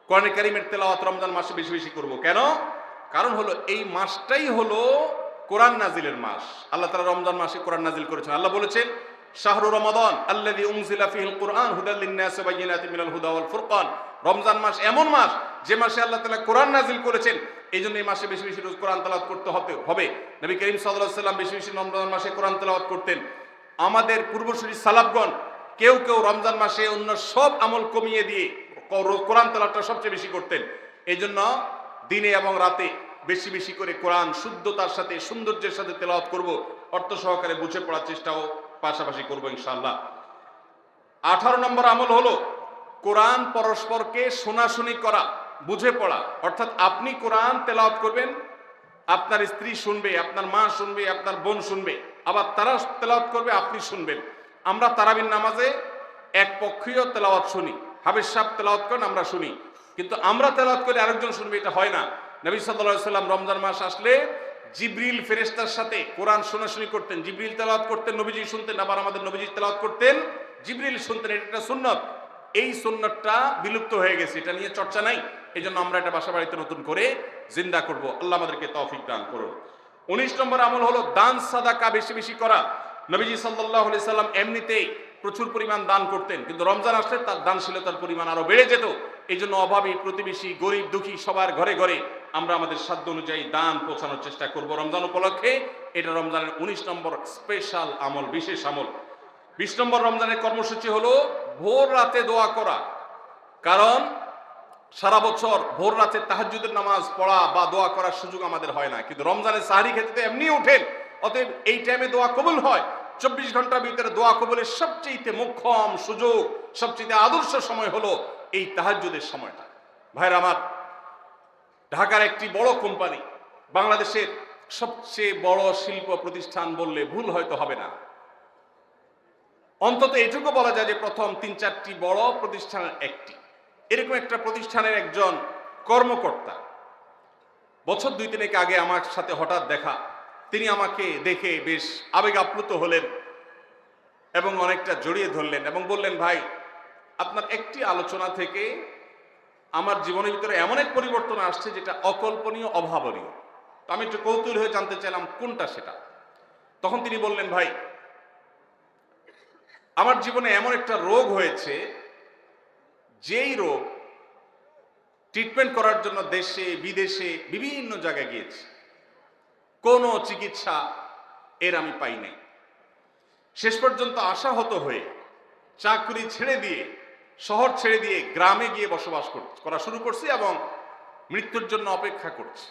A: কোরআনে কারীমের তেলাওয়াত রমজান মাসে বেশি বেশি করব। কেন? কারণ হলো এই মাসটাই হলো কোরআন নাজিলের মাস। আল্লাহ তাআলা রমজান মাসে কোরআন নাজিল করেছেন। আল্লাহ বলেছেন, শাহরু রমাদান আল্লাযী উনজিলা ফীহিল কুরআন হুদাল লিন-নাসি ওয়া বায়িনাতিন মিনাল হুদা ওয়াল ফুরকান। রমজান মাস এমন মাস যে মাসে আল্লাহ তাআলা কোরআন নাযিল করেছেন, এইজন্য এই মাসে বেশি বেশি রোজ কোরআন তেলাওয়াত করতে হবে। নবী করিম সাল্লাল্লাহু আলাইহি ওয়াসাল্লাম বেশি বেশি রমজান মাসে কোরআন তেলাওয়াত করতেন। আমাদের পূর্বসূরি সালাফগণ কেউ কেউ রমজান মাসে অন্য সব আমল কমিয়ে দিয়ে কোরআন তেলাওয়াতটা সবচেয়ে বেশি করতেন। এইজন্য দিনে এবং রাতে বেশি বেশি করে কোরআন শুদ্ধতার সাথে সৌন্দর্যের সাথে তেলাওয়াত করব, অর্থ সহকারে বুঝে পড়ার চেষ্টাও পাশাপাশি করবো ইনশাআল্লাহ। 18 নম্বর আমল হলো কোরআন পরস্পরকে শোনাশুনি করা, বুঝে পড়া। অর্থাৎ আপনি কোরআন তেলাওয়াত করবেন, আপনার স্ত্রী শুনবে, আপনার মা শুনবে, আপনার বোন শুনবে, আবার তারা তেলাওয়াত করবে, আপনি শুনবেন। আমরা তারাবির নামাজে এক পক্ষীয় তেলাওয়াত শুনি, হাফেজ সাহেব তেলাওয়াত করেন, আমরা শুনি, কিন্তু আমরা তেলাওয়াত করে আরেকজন শুনবে, এটা হয় না। নবী সাল্লাল্লাহু আলাইহি ওয়াসাল্লাম রমজান মাস আসলে জিবরিল ফেরেশতার সাথে কোরআন শোনাশুনি করতেন। জিবরিল তেলাওয়াত করতেন, নবীজি শুনতেন, আবার আমাদের নবীজি তেলাওয়াত করতেন, জিবরিল শুনতেন। এটা একটা সুন্নত। এই সুন্নতটা বিলুপ্ত হয়ে গেছে, এটা নিয়ে চর্চা নাই। এই জন্য আমরা এটা বাসা বাড়িতে নতুন করে জিন্দা করব। আল্লাহ আমাদেরকে তৌফিক দান করুন। 19 নম্বর আমল হলো দান সাদাকা বেশি বেশি করা। নবীজি সাল্লাল্লাহু আলাইহি সাল্লাম এমনিতেই প্রচুর পরিমাণ দান করতেন, কিন্তু রমজান আসলে তার দানশীলতার পরিমাণ আরো বেড়ে যেত। এই জন্য অভাবী, প্রতিবেশী, গরিব দুঃখী সবার ঘরে ঘরে আমরা আমাদের সাধ্য অনুযায়ী দান পৌঁছানোর চেষ্টা করব রমজান উপলক্ষে। এটা রমজানের 19 নম্বর স্পেশাল আমল, বিশেষ আমল। 20 নম্বর রমজানের কর্মসূচি হলো ভোর রাতে দোয়া করা। কারণ সারা বছর ভোর রাতে তাহাজ্জুদের নামাজ পড়া বা দোয়া করার সুযোগ আমাদের হয় না, কিন্তু রমজানের সাহরি খেতে এমনি ওঠেন, অতএব এই টাইমে দোয়া কবুল হয়। 24 ঘন্টার ভিতরে দোয়া কবুলের সবচেয়ে মোক্ষম সুযোগ, সবচেয়ে আদর্শ সময় হলো এই তাহাজ্জুদের সময়টা। ভাইরা আমার, ঢাকার একটি বড় কোম্পানি, বাংলাদেশের সবচেয়ে বড় শিল্প প্রতিষ্ঠান বললে ভুল হয়তো হবে না, অন্তত এটুকু বলা যায় যে প্রথম 3-4টি বড় প্রতিষ্ঠানের একটি। এরকম একটা প্রতিষ্ঠানের একজন কর্মকর্তা বছর 2-3 আগে আমার সাথে হঠাৎ দেখা। তিনি আমাকে দেখে বেশ আবেগ আপ্লুত হলেন এবং অনেকটা জড়িয়ে ধরলেন এবং বললেন, ভাই, আপনার একটি আলোচনা থেকে আমার জীবনের ভিতরে এমন এক পরিবর্তন আসছে যেটা অকল্পনীয়, অভাবনীয়। তো আমি একটু কৌতূহল হয়ে জানতে চাইলাম কোনটা সেটা। তখন তিনি বললেন, ভাই, আমার জীবনে এমন একটা রোগ হয়েছে, যেই রোগ ট্রিটমেন্ট করার জন্য দেশে বিদেশে বিভিন্ন জায়গায় গিয়েছি, কোনো চিকিৎসা এর আমি পাই নাই। শেষ পর্যন্ত আশাহত হয়ে চাকরি ছেড়ে দিয়ে, শহর ছেড়ে দিয়ে গ্রামে গিয়ে বসবাস করা শুরু করছি এবং মৃত্যুর জন্য অপেক্ষা করছি।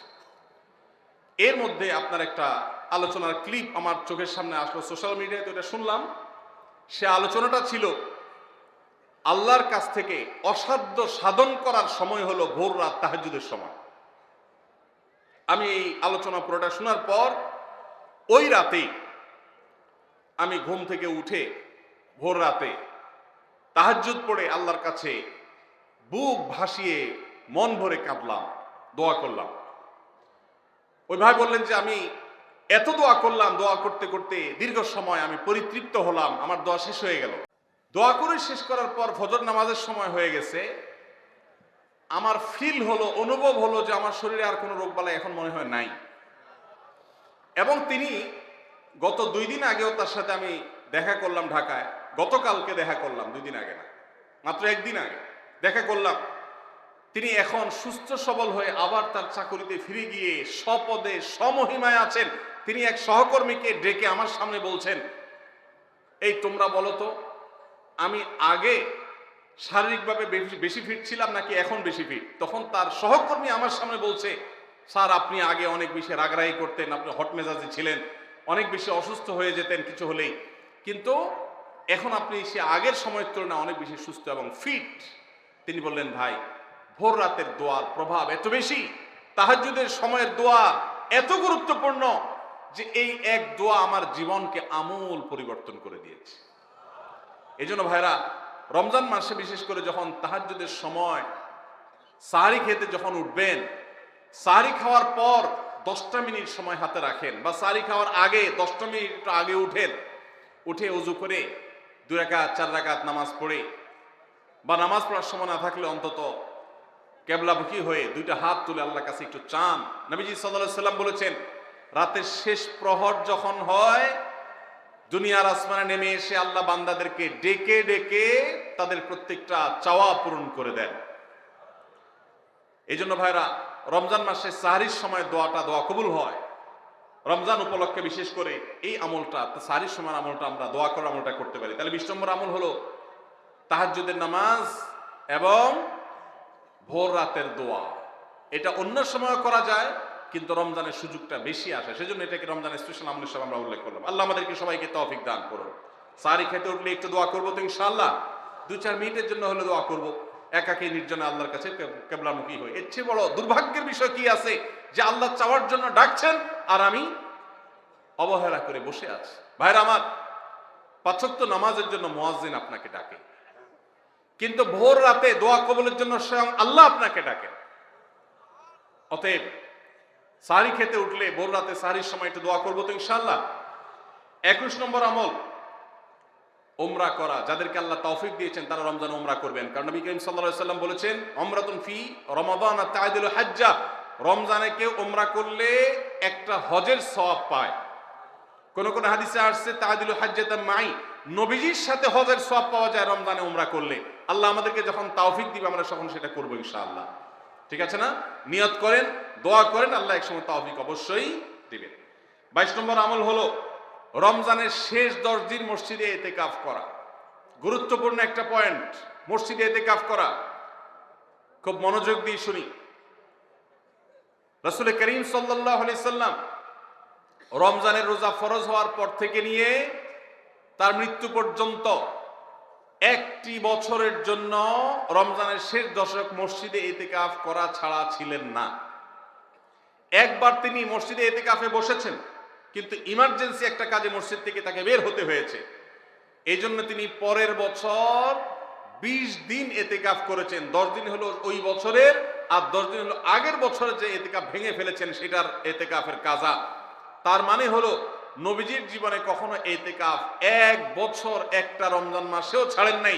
A: এর মধ্যে আপনার একটা আলোচনার ক্লিপ আমার চোখের সামনে আসলো সোশ্যাল মিডিয়ায়, তো এটা শুনলাম। সে আলোচনাটা ছিল আল্লাহর কাছ থেকে অসাধ্য সাধন করার সময় হলো ভোর রাত তাহাজ্জুদের সময়। আমি এই আলোচনা পুরোটা শোনার পর ওই রাতেই আমি ঘুম থেকে উঠে ভোর রাতে তাহাজ্জুদ পড়ে আল্লাহর কাছে বুক ভাসিয়ে মন ভরে কাঁদলাম, দোয়া করলাম। ওই ভাই বললেন যে আমি এত দোয়া করলাম, দোয়া করতে করতে দীর্ঘ সময় আমি পরিতৃপ্ত হলাম, আমার দোয়া শেষ হয়ে গেল। দোয়া করে শেষ করার পর ফজর নামাজের সময় হয়ে গেছে। আমার ফিল হলো, অনুভব হলো যে আমার শরীরে আর কোনো রোগবালাই এখন মনে হয় নাই। এবং তিনি গত 2 দিন আগেও তার সাথে আমি দেখা করলাম ঢাকায়, গতকালকে দেখা করলাম, 2 দিন আগে না, মাত্র 1 দিন আগে দেখা করলাম। তিনি এখন সুস্থ সবল হয়ে আবার তার চাকরিতে ফিরে গিয়ে স্বপদে সমহিমায় আছেন। তিনি এক সহকর্মীকে ডেকে আমার সামনে বলছেন, এই তোমরা বলো তো, আমি আগে শারীরিকভাবে বেশি ফিট ছিলাম নাকি এখন বেশি ফিট? তখন তার সহকর্মী আমার সামনে বলছে, স্যার, আপনি আগে অনেক বেশি রাগারাগি করতেন, আপনি হট মেজাজে ছিলেন, অনেক বেশি অসুস্থ হয়ে যেতেন কিছু হলেই, কিন্তু এখন আপনি সে আগের সময়ের তুলনায় অনেক বেশি সুস্থ এবং ফিট। তিনি বললেন, ভাই, ভোর রাতের দোয়ার প্রভাব এত বেশি, তাহাজ্জুদের সময়ের দোয়া এত গুরুত্বপূর্ণ যে এই এক দোয়া আমার জীবনকে আমূল পরিবর্তন করে দিয়েছে। এই জন্য ভাইরা, রমজান মাসে বিশেষ করে যখন তাহাজ্জুদের সময় সাহরি খেতে যখন উঠবেন, সাহরি খাওয়ার পর 10টা মিনিট সময় হাতে রাখেন, বা সাহরি খাওয়ার আগে 10টা মিনিট আগে উঠে ওযু করে 2 রাকাত 4 রাকাত নামাজ পড়ে, বা নামাজ পড়ার সময় না থাকলে অন্তত কেবলামুখী হয়ে 2টা হাত তুলে আল্লাহর কাছে একটু চান। নবীজি সাল্লাল্লাহু আলাইহি সাল্লাম বলেছেন, রাতের শেষ প্রহর যখন হয় দুনিয়ার আসমানে নেমে এসে আল্লাহ বান্দাদেরকে ডেকে ডেকে তাদের প্রত্যেকটা চাওয়া পূরণ করে দেন। এই জন্য ভাইরা, রমজান মাসে সাহরির সময় দোয়া কবুল হয়। রমজান উপলক্ষে বিশেষ করে এই আমলটা, সাহরির সময় আমলটা, আমরা দোয়া করার আমলটা করতে পারি। তাহলে 20 নম্বর আমল হলো তাহাজ্জুদের নামাজ এবং ভোর রাতের দোয়া। এটা অন্য সময় করা যায়, কিন্তু রমজানের সুযোগটা বেশি আসে, সেজন্য এটাকে রমজানের স্পেশাল আমল হিসেবে আমরা উল্লেখ করলাম। আল্লাহ আমাদেরকে সবাইকে তৌফিক দান করুন। সাহরি খেতে উঠলে একটু দোয়া করবো তো ইনশাআল্লাহ, 2-4 মিনিটের জন্য হলে দোয়া করবো, একাকী নির্জনে আল্লাহর কাছে কেবলামুখী হই। এর চেয়ে বড় দুর্ভাগ্যের বিষয় কি আছে যে আল্লাহ চাওয়ার জন্য ডাকছেন আর আমি অবহেলা করে বসে আছি। ভাইরা আমার, 5 ওয়াক্ত নামাজের জন্য মুয়াজ্জিন আপনাকে ডাকে, কিন্তু ভোর রাতে দোয়া কবুলের জন্য স্বয়ং আল্লাহ আপনাকে ডাকেন। অতএব সাহরি খেতে উঠলে ভোর রাতে সাহরির সময় একটু দোয়া করবো তো ইনশাআল্লাহ। 21 নম্বর আমল উমরা করা। যাদেরকে আল্লাহ তৌফিক দিয়েছেন তারা রমজান উমরা করবেন, কারণ নবী করিম সাল্লাল্লাহু আলাইহি ওয়াসাল্লাম বলেছেন, উমরাতুন ফি রমাদান তা'দিলু হাজ্জা। রমজানে কেউ উমরা করলে একটা হজের সওয়াব পায়। কোন কোন হাদিসে আসছে তা'দিলু হাজ্জাতাম মাই, নবীজির সাথে হজের সওয়াব পাওয়া যায় রমজানে উমরা করলে। আল্লাহ আমাদেরকে যখন তৌফিক দিবে আমরা তখন সেটা করব ইনশাআল্লাহ। ঠিক আছে না? নিয়ত করেন, দোয়া করেন, আল্লাহ একসময় তৌফিক অবশ্যই দিবেন। 22 নম্বর আমল হলো রমজানের শেষ 10 দিন মসজিদে ইতিকাফ করা। গুরুত্বপূর্ণ একটা পয়েন্ট, মসজিদে ইতিকাফ করা। খুব মনোযোগ দিয়ে শুনি। রাসূল করিম সাল্লাল্লাহু আলাইহি সাল্লাম রমজানের রোজা ফরজ হওয়ার পর থেকে নিয়ে তার মৃত্যু পর্যন্ত একটি বছরের জন্য রমজানের শেষ দশক মসজিদে ইতিকাফ করা ছাড়া ছিলেন না। একবার তিনি মসজিদে ইতিকাফে বসেছেন, কিন্তু ইমার্জেন্সি একটা কাজে মসজিদ থেকে তাকে বের হতে হয়েছে। এই জন্য তিনি পরের বছর 20 দিন ইতিকাফ করেছেন। 10 দিন হলো ওই বছরের, আর 10 দিন হলো আগের বছরে যে ইতিকাফ ভেঙে ফেলেছেন সেটার ইতিকাফের কাজা। তার মানে হলো নবীজির জীবনে কখনো ইতিকাফ 1 বছর একটা রমজান মাসেও ছাড়েন নাই।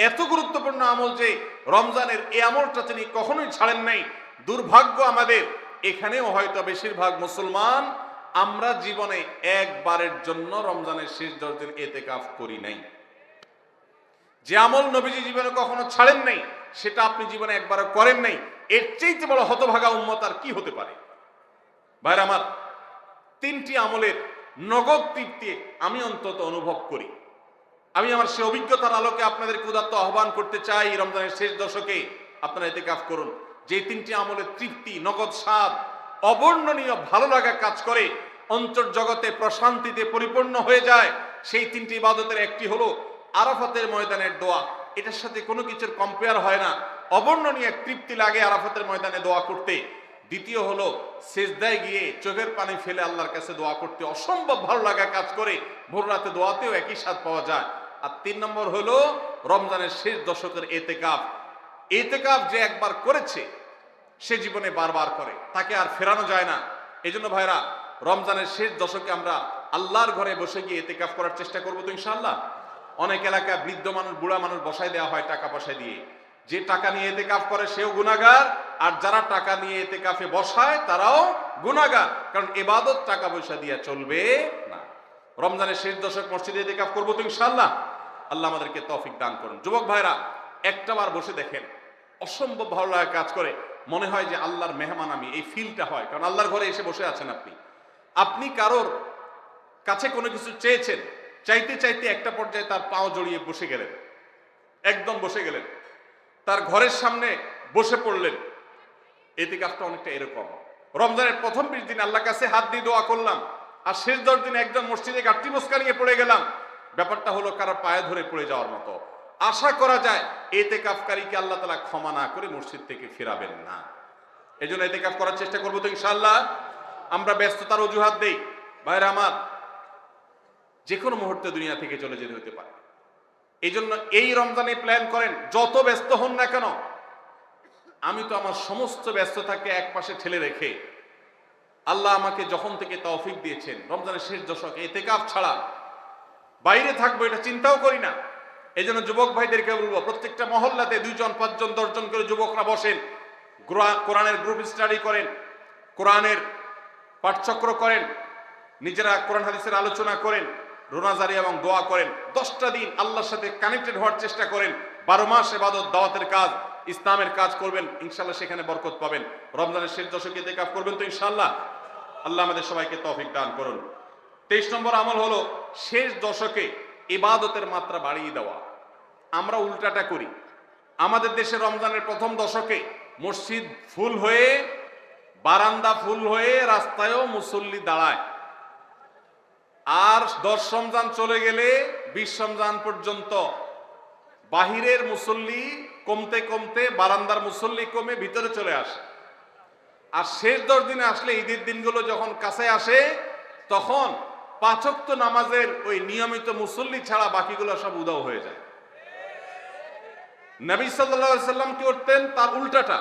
A: এত গুরুত্বপূর্ণ আমল যে রমজানের এই আমলটা তিনি কখনোই ছাড়েন নাই। দুর্ভাগ্য আমাদের, এখানেও হয়তো বেশিরভাগ মুসলমান আমরা জীবনে একবারের জন্য রমজানের শেষ 10 দিন ইতিকাফ করি নাই। যে আমল নবীজি জীবনে কখনো ছাড়েন নাই সেটা আপনি জীবনে একবারও করেন নাই। এর চাইতে বড় হতভাগা উম্মত আর কি হতে পারে? ভাইরা আমার, 3টি আমলের নগদ তৃপ্তি আমি অন্তত অনুভব করি। আমি আমার সে অভিজ্ঞতার আলোকে আপনাদেরকে উদাত্ত আহ্বান করতে চাই, রমজানের শেষ দশকে আপনারা ইতিকাফ করুন। যে 3টি আমলের তৃপ্তি, নগদ স্বাদ, অবর্ণনীয় ভালো লাগা কাজ করে, অন্তর্জগতে প্রশান্তিতে পরিপূর্ণ হয়ে যায়, সেই 3টি ইবাদতের একটি হলো আরাফাতের ময়দানের দোয়া। এটার সাথে কোনো কিছুর কম্পেয়ার হয় না। অবর্ণনীয় এক তৃপ্তি লাগে আরাফাতের ময়দানে দোয়া করতে। দ্বিতীয় হলো সিজদায় গিয়ে চোখের পানি ফেলে আল্লাহর কাছে দোয়া করতে অসম্ভব ভালো লাগা কাজ করে। ভোর রাতে দোয়াতেও একই স্বাদ পাওয়া যায়। আর 3 নম্বর হলো রমজানের শেষ দশকের ইতিকাফ। ইতিকাফ যে একবার করেছে সে জীবনে বারবার করে, তাকে আর ফেরানো যায় না। এই জন্য ভাইরা, রমজানের শেষ দশকে আমরা আল্লাহর ঘরে বসে গিয়ে ইতিকাফ করার চেষ্টা করবো তো ইনশাআল্লাহ। অনেক এলাকায় বৃদ্ধ মানুষ, বুড়া মানুষ বসায় দেওয়া হয় টাকা পয়সা দিয়ে। যে টাকা নিয়ে ইতিকাফ করে সেও গুনাহগার, আর যারা টাকা নিয়ে ইতিকাফে বসায় তারাও গুনাহগার, কারণ ইবাদত টাকা পয়সা দিয়ে চলবে না। রমজানের শেষ দশক মসজিদে ইতিকাফ করবো তো ইনশাআল্লাহ। আল্লাহ আমাদেরকে তৌফিক দান করুন। যুবক ভাইরা, একটাবার বসে দেখেন, অসম্ভব ভালো লাগা কাজ করে। মনে হয় যে আল্লাহর মেহমান আমি, এই ফিলটা হয়। কারণ আল্লাহর ঘরে এসে বসে আছেন আপনি কারোর কাছে কোনো কিছু চেয়েছেন, চাইতে চাইতে একটা পর্যায়ে তার পাও জড়িয়ে বসে গেলেন, একদম বসে গেলেন, তার ঘরের সামনে বসে পড়লেন। ইতিকাফটা অনেকটা এরকম। রমজানের প্রথম 20 দিন আল্লাহর কাছে হাত দিয়ে দোয়া করলাম, আর শেষ 10 দিন একদম মসজিদে গাঁটটি মুস্কা নিয়ে পড়ে গেলাম। ব্যাপারটা হলো কারো পায়ে ধরে পড়ে যাওয়ার মতো। আশা করা যায় ইতিকাফকারীকে আল্লাহ তাআলা ক্ষমা না করে মসজিদ থেকে ফেরাবেন না। এজন্য ইতিকাফ করার চেষ্টা করবো তো ইনশাআল্লাহ। আমরা ব্যস্ততার অজুহাত দেই। ভাইরা আমার, যে কোনো মুহূর্তে দুনিয়া থেকে চলে যেতে হতে পারে। এই জন্য এই রমজানে প্ল্যান করেন, যত ব্যস্ত হন না কেন। আমি তো আমার সমস্ত ব্যস্ততাকে এক পাশে ঠেলে রেখে আল্লাহ আমাকে যখন থেকে তৌফিক দিয়েছেন রমজানের শেষ দশকে ইতিকাফ ছাড়া বাইরে থাকবো এটা চিন্তাও করি না। এই জন্য যুবক ভাইদেরকে বলবো, প্রত্যেকটা মহল্লাতে 2 জন 5 জন 10 জন করে যুবকরা বসেন, কোরআনের গ্রুপ স্টাডি করেন, কোরআনের পাঠচক্র করেন, নিজেরা কোরআন হাদিসের আলোচনা করেন, রোনাজারি এবং দোয়া করেন, 10টা দিন আল্লাহর সাথে কানেক্টেড হওয়ার চেষ্টা করেন, 12 মাস ইবাদত দাওয়াতের কাজ ইসলামের কাজ করবেন, ইনশাআল্লাহ সেখানে বরকত পাবেন। রমজানের শেষ দশকে ইতিকাফ করবেন তো ইনশাআল্লাহ? আল্লাহ আমাদের সবাইকে তৌফিক দান করুন। 23 নম্বর আমল হলো শেষ দশকে ইবাদতের মাত্রা বাড়িয়ে দেওয়া। আমরা উল্টাটা করি। আমাদের দেশে রমজানের প্রথম দশকে মসজিদ ফুল হয়ে, বারান্দা ফুল হয়ে, রাস্তায়ও মুসল্লি দাঁড়ায়। আর 10 রমজান চলে গেলে 20 রমজান পর্যন্ত বাহিরের মুসল্লি কমতে কমতে বারান্দার মুসল্লি কমে ভিতরে চলে আসে। আর শেষ 10 দিনে আসলে, ঈদের দিনগুলো যখন কাছে আসে, তখন 5 ওয়াক্ত নামাজের ওই নিয়মিত মুসল্লি ছাড়া বাকিগুলো সব উধাও হয়ে যায়। নবী সাল্লাল্লাহু আলাইহি সাল্লাম কি করতেন? তার উল্টাটা।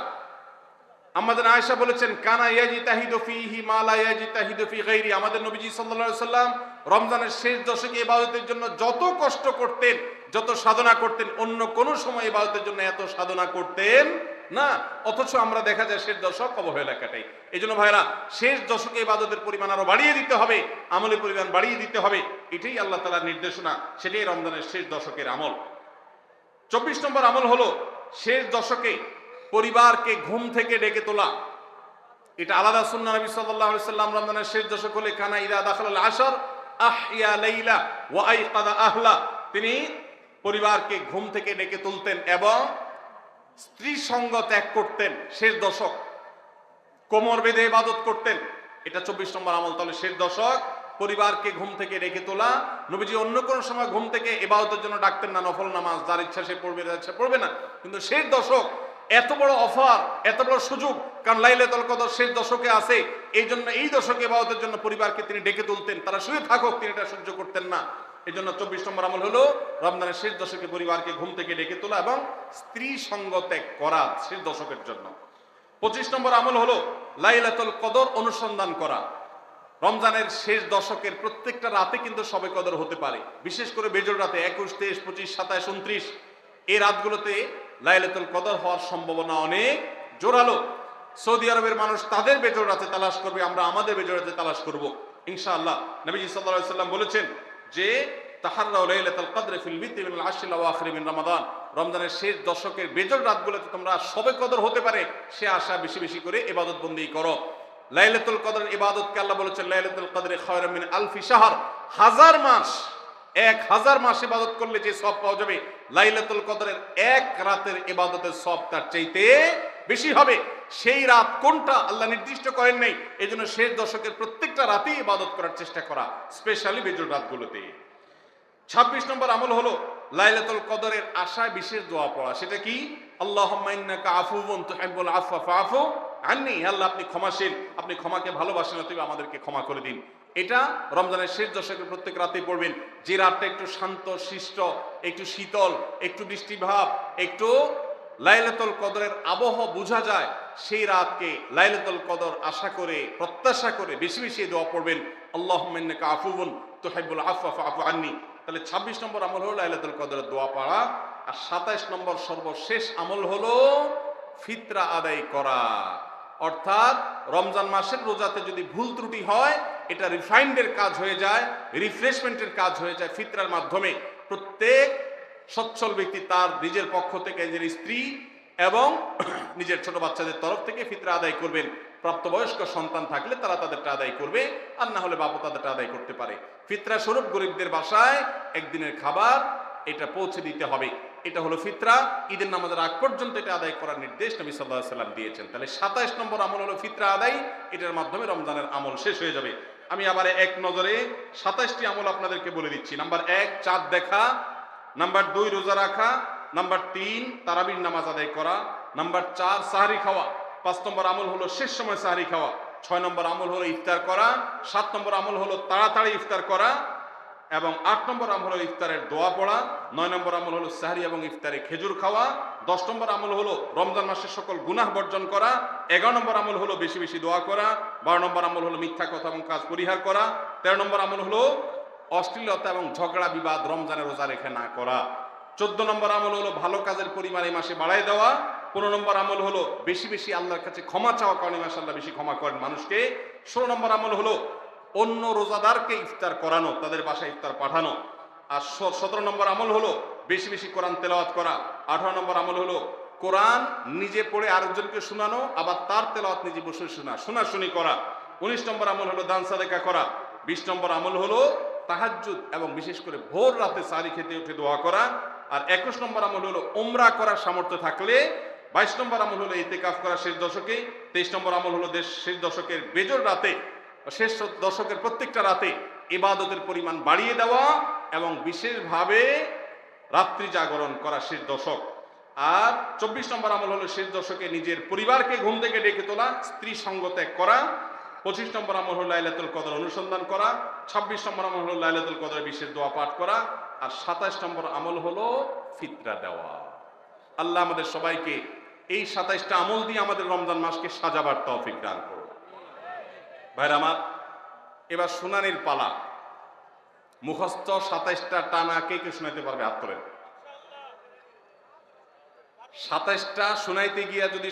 A: আমাদের আয়েশা বলেছেন, কানা ইয়াজিতাহিদু ফীহি মা লা ইয়াজিতাহিদু ফী গায়রি। আমাদের নবীজি সাল্লাল্লাহু আলাইহি সাল্লাম রমজানের শেষ দশকে ইবাদতের জন্য যত কষ্ট করতেন, যত সাধনা করতেন, অন্য কোন সময় ইবাদতের জন্য এত সাধনা করতেন না। অথচ আমরা দেখা যায় শেষ দশক অবহেলা কাটাই। এই জন্য ভাইরা, শেষ দশকে ইবাদতের পরিমাণ আরো বাড়িয়ে দিতে হবে, আমলের পরিমাণ বাড়িয়ে দিতে হবে। এটাই আল্লাহ তাআলার নির্দেশনা, সেটাই রমজানের শেষ দশকের আমল। 24 নম্বর আমল হলো শেষ দশকে পরিবারকে ঘুম থেকে ডেকে তোলা। এটা আলাদা সুন্নাহ। নবী সাল্লাল্লাহু আলাইহি সাল্লাম রমজানের শেষ দশক হলে কানা ইদা দাখালাল আশর আহইয়া লাইলা ওয়া আইকাদা আহলা। তিনি পরিবারকে ঘুম থেকে ডেকে তুলতেন এবং স্ত্রী সঙ্গ ত্যাগ করতেন। শেষ দশক কোমর বেঁধে ইবাদত করতেন। এটা 24 নম্বর আমল। তাহলে শেষ দশক পরিবারকে ঘুম থেকে ডেকে তোলা। নবীজি অন্য কোন সময় ঘুম থেকে ইবাদতের জন্য ডাকতেন না, নফল নামাজ যার ইচ্ছা সে পড়বে, যার ইচ্ছা পড়বে না। কিন্তু শেষ দশক এত বড় অফার, এত বড় সুযোগ, কারণ লাইলাতুল কদর শেষ দশকে আছে। এই জন্য এই দশকে ইবাদতের জন্য পরিবারকে তিনি ডেকে তুলতেন। তারা শুয়ে থাকুক, তিনি এটা সহ্য করতেন না। এই জন্য 24 নম্বর আমল হলো রমজানের শেষ দশকে পরিবারকে ঘুম থেকে ডেকে তোলা এবং স্ত্রী সঙ্গ ত্যাগ করা শেষ দশকের জন্য। 25 নম্বর আমল হলো লাইলাতুল কদর অনুসন্ধান করা। রমজানের শেষ দশকের প্রত্যেকটা রাতে কিন্তু শবে কদর হতে পারে, বিশেষ করে বেজোড় রাতে 21, 23, 25, 27, 29 এই রাতগুলোতে লাইলাতুল কদর হওয়ার সম্ভাবনা অনেক জোরালো। সৌদি আরবের মানুষ তাদের বেজোড় রাতে তালাশ করবে, আমরা আমাদের বেজোড় রাতে তালাশ করব ইনশাআল্লাহ। নবীজি সাল্লাল্লাহু আলাইহি সাল্লাম বলেছেন যে তাহাররাউ লাইলাতুল কদর ফিল বিতি মিনাল আশরিল আওয়াখির মিন রমাদান। রমজানের শেষ দশকের বেজোড় রাতগুলোতে তোমরা শবে কদর হতে পারে সে আশা বেশি বেশি করে ইবাদত বন্দেগী করো। লাইলাতুল কদর ইবাদতকে আল্লাহ বলেছেন লাইলাতুল কদরে খায়রুম মিন আলফি শাহর। 1000 মাস, 1000 মাস ইবাদত করলে যে সওয়াব পাওয়া যাবে, লাইলাতুল কদরের এক রাতের ইবাদতের সওয়াব তার চাইতে বেশি হবে। সেই রাত কোনটা আল্লাহ নির্দিষ্ট করেন নাই। এজন্য শেষ দশকের প্রত্যেকটা রাতেই ইবাদত করার চেষ্টা করা, স্পেশালি বেজোড় রাতগুলোতে। 26 নম্বর আমল হলো লাইলাতুল কদরের আশায় বিশেষ দোয়া পড়া। সেটা কি? আল্লাহুম্মা ইন্নাকা আফুউন তুহিব্বুল আফওয়া ফাআফু আন্নী। আল্লাহ আপনি ক্ষমাশীল, আপনি ক্ষমাকে ভালোবাসেন, অতএব আমাদেরকে ক্ষমা করে দিন। এটা রমজানের শেষ দশকের প্রত্যেক রাতেই পড়বেন। যে রাতটা একটু শান্ত শিষ্ট, একটু শীতল, একটু বৃষ্টিভাব, একটু লাইলাতুল কদরের আবহ বোঝা যায়, সেই রাতকে লাইলাতুল কদর আশা করে, প্রত্যাশা করে বেশি বেশি দোয়া পড়বেন, আল্লাহুম্মা ইন্নাকা আফুউন তুহিব্বুল আফওয়া ফাআফু আন্নী। তাহলে 26 নম্বর আমল হলো লাইলাতুল কদরের দোয়া পড়া। আর 27 নম্বর সর্বশেষ আমল হলো ফিতরা আদায় করা। অর্থাৎ রমজান মাসের রোজাতে যদি ভুল ত্রুটি হয়, এটা রিফাইন্ডের কাজ হয়ে যায়, রিফ্রেশমেন্টের কাজ হয়ে যায় ফিতরার মাধ্যমে। প্রত্যেক সচ্ছল ব্যক্তি তার নিজের পক্ষ থেকে, নিজের স্ত্রী এবং নিজের ছোট বাচ্চাদের তরফ থেকে ফিতরা আদায় করবেন। প্রাপ্তবয়স্ক সন্তান থাকলে তারা তাদেরটা আদায় করবে, আর না হলে বাবা তাদেরটা আদায় করতে পারে। ফিতরা স্বরূপ গরিবদের বাসায় একদিনের খাবার এটা পৌঁছে দিতে হবে। এটা হলো ফিতরা। ঈদের নামাজের আগ পর্যন্ত এটা আদায় করার নির্দেশ নবী সাল্লাল্লাহু আলাইহি সাল্লাম দিয়েছেন। তাহলে 27 নম্বর আমল হলো ফিতরা আদায়। এটার মাধ্যমে রমজানের আমল শেষ হয়ে যাবে। আমি আবার এক নজরে 27টি আমল আপনাদেরকে বলে দিচ্ছি। নাম্বার 1 চাঁদ দেখা, নাম্বার 2 রোজা রাখা, নাম্বার 3 তারাবির নামাজ আদায় করা, নাম্বার 4 সাহরি খাওয়া, 5 নম্বর আমল হলো শেষ সময় সাহরি খাওয়া, 6 নম্বর আমল হলো ইফতার করা, 7 নম্বর আমল হলো তাড়াতাড়ি ইফতার করা এবং 8 নম্বর আমল হলো ইফতারের দোয়া পড়া, 9 নম্বর আমল হলো সাহরি এবং ইফতারে খেজুর খাওয়া, 10 নম্বর আমল হলো রমজান মাসের সকল গুনাহ বর্জন করা, 11 নম্বর আমল হলো বেশি বেশি দোয়া করা, 12 নম্বর আমল হলো মিথ্যা কথা এবং কাজ পরিহার করা, 13 নম্বর আমল হলো অশ্লীলতা এবং ঝগড়া বিবাদ রমজানের রোজা রেখে না করা, 14 নম্বর আমল হলো ভালো কাজের পরিমাণ এই মাসে বাড়ায় দেওয়া, 15 নম্বর আমল হলো বেশি বেশি আল্লাহর কাছে ক্ষমা চাওয়া, কারণ এই মাসে আল্লাহ বেশি ক্ষমা করেন মানুষকে, 16 নম্বর আমল হলো অন্য রোজাদারকে ইফতার করানো, তাদের বাসায় ইফতার পাঠানো। আর 17 নম্বর আমল হলো বেশি বেশি কোরআন তেলাওয়াত করা। 18 নম্বর আমল হলো কোরআন নিজে পড়ে আরেকজনকে শোনানো, আবার তার তেলাওয়াত নিজে বসে শোনাশুনি করা। 19 নম্বর আমল হলো দান সাদেকা করা। 20 নম্বর আমল হলো তাহাজ্জুদ এবং বিশেষ করে ভোর রাতে সারি খেতে উঠে দোয়া করা। আর 21 নম্বর আমল হলো উমরা করার সামর্থ্য থাকলে 22 নম্বর আমল হলো ইতিকাফ করা শেষ দশকে। 23 নম্বর আমল হলো শেষ দশকের বেজোড় রাতে, শেষ দশকের প্রত্যেকটা রাতে ইবাদতের পরিমাণ বাড়িয়ে দেওয়া এবং বিশেষভাবে রাত্রি জাগরণ করা শেষ দশক। আর 24 নম্বর আমল হলো শেষ দশকে নিজের পরিবারকে ঘুম থেকে ডেকে তোলা, স্ত্রী সঙ্গ ত্যাগ করা। 25 নম্বর আমল হলো লাইলাতুল কদর অনুসন্ধান করা। 26 নম্বর আমল হলো লাইলাতুল কদরের বিশেষ দোয়া পাঠ করা। আর 27 নম্বর আমল হলো ফিতরা দেওয়া। আল্লাহ আমাদের সবাইকে এই 27টা আমল দিয়ে আমাদের রমজান মাসকে সাজাবার তৌফিক দান করুন। ভাইরা আমার, এবার শুনানির পালা। মুখস্থ 27টা টানা কে কে শোনাইতে পারবে? হাত তোলেন। 27টা শোনাইতে গিয়া যদি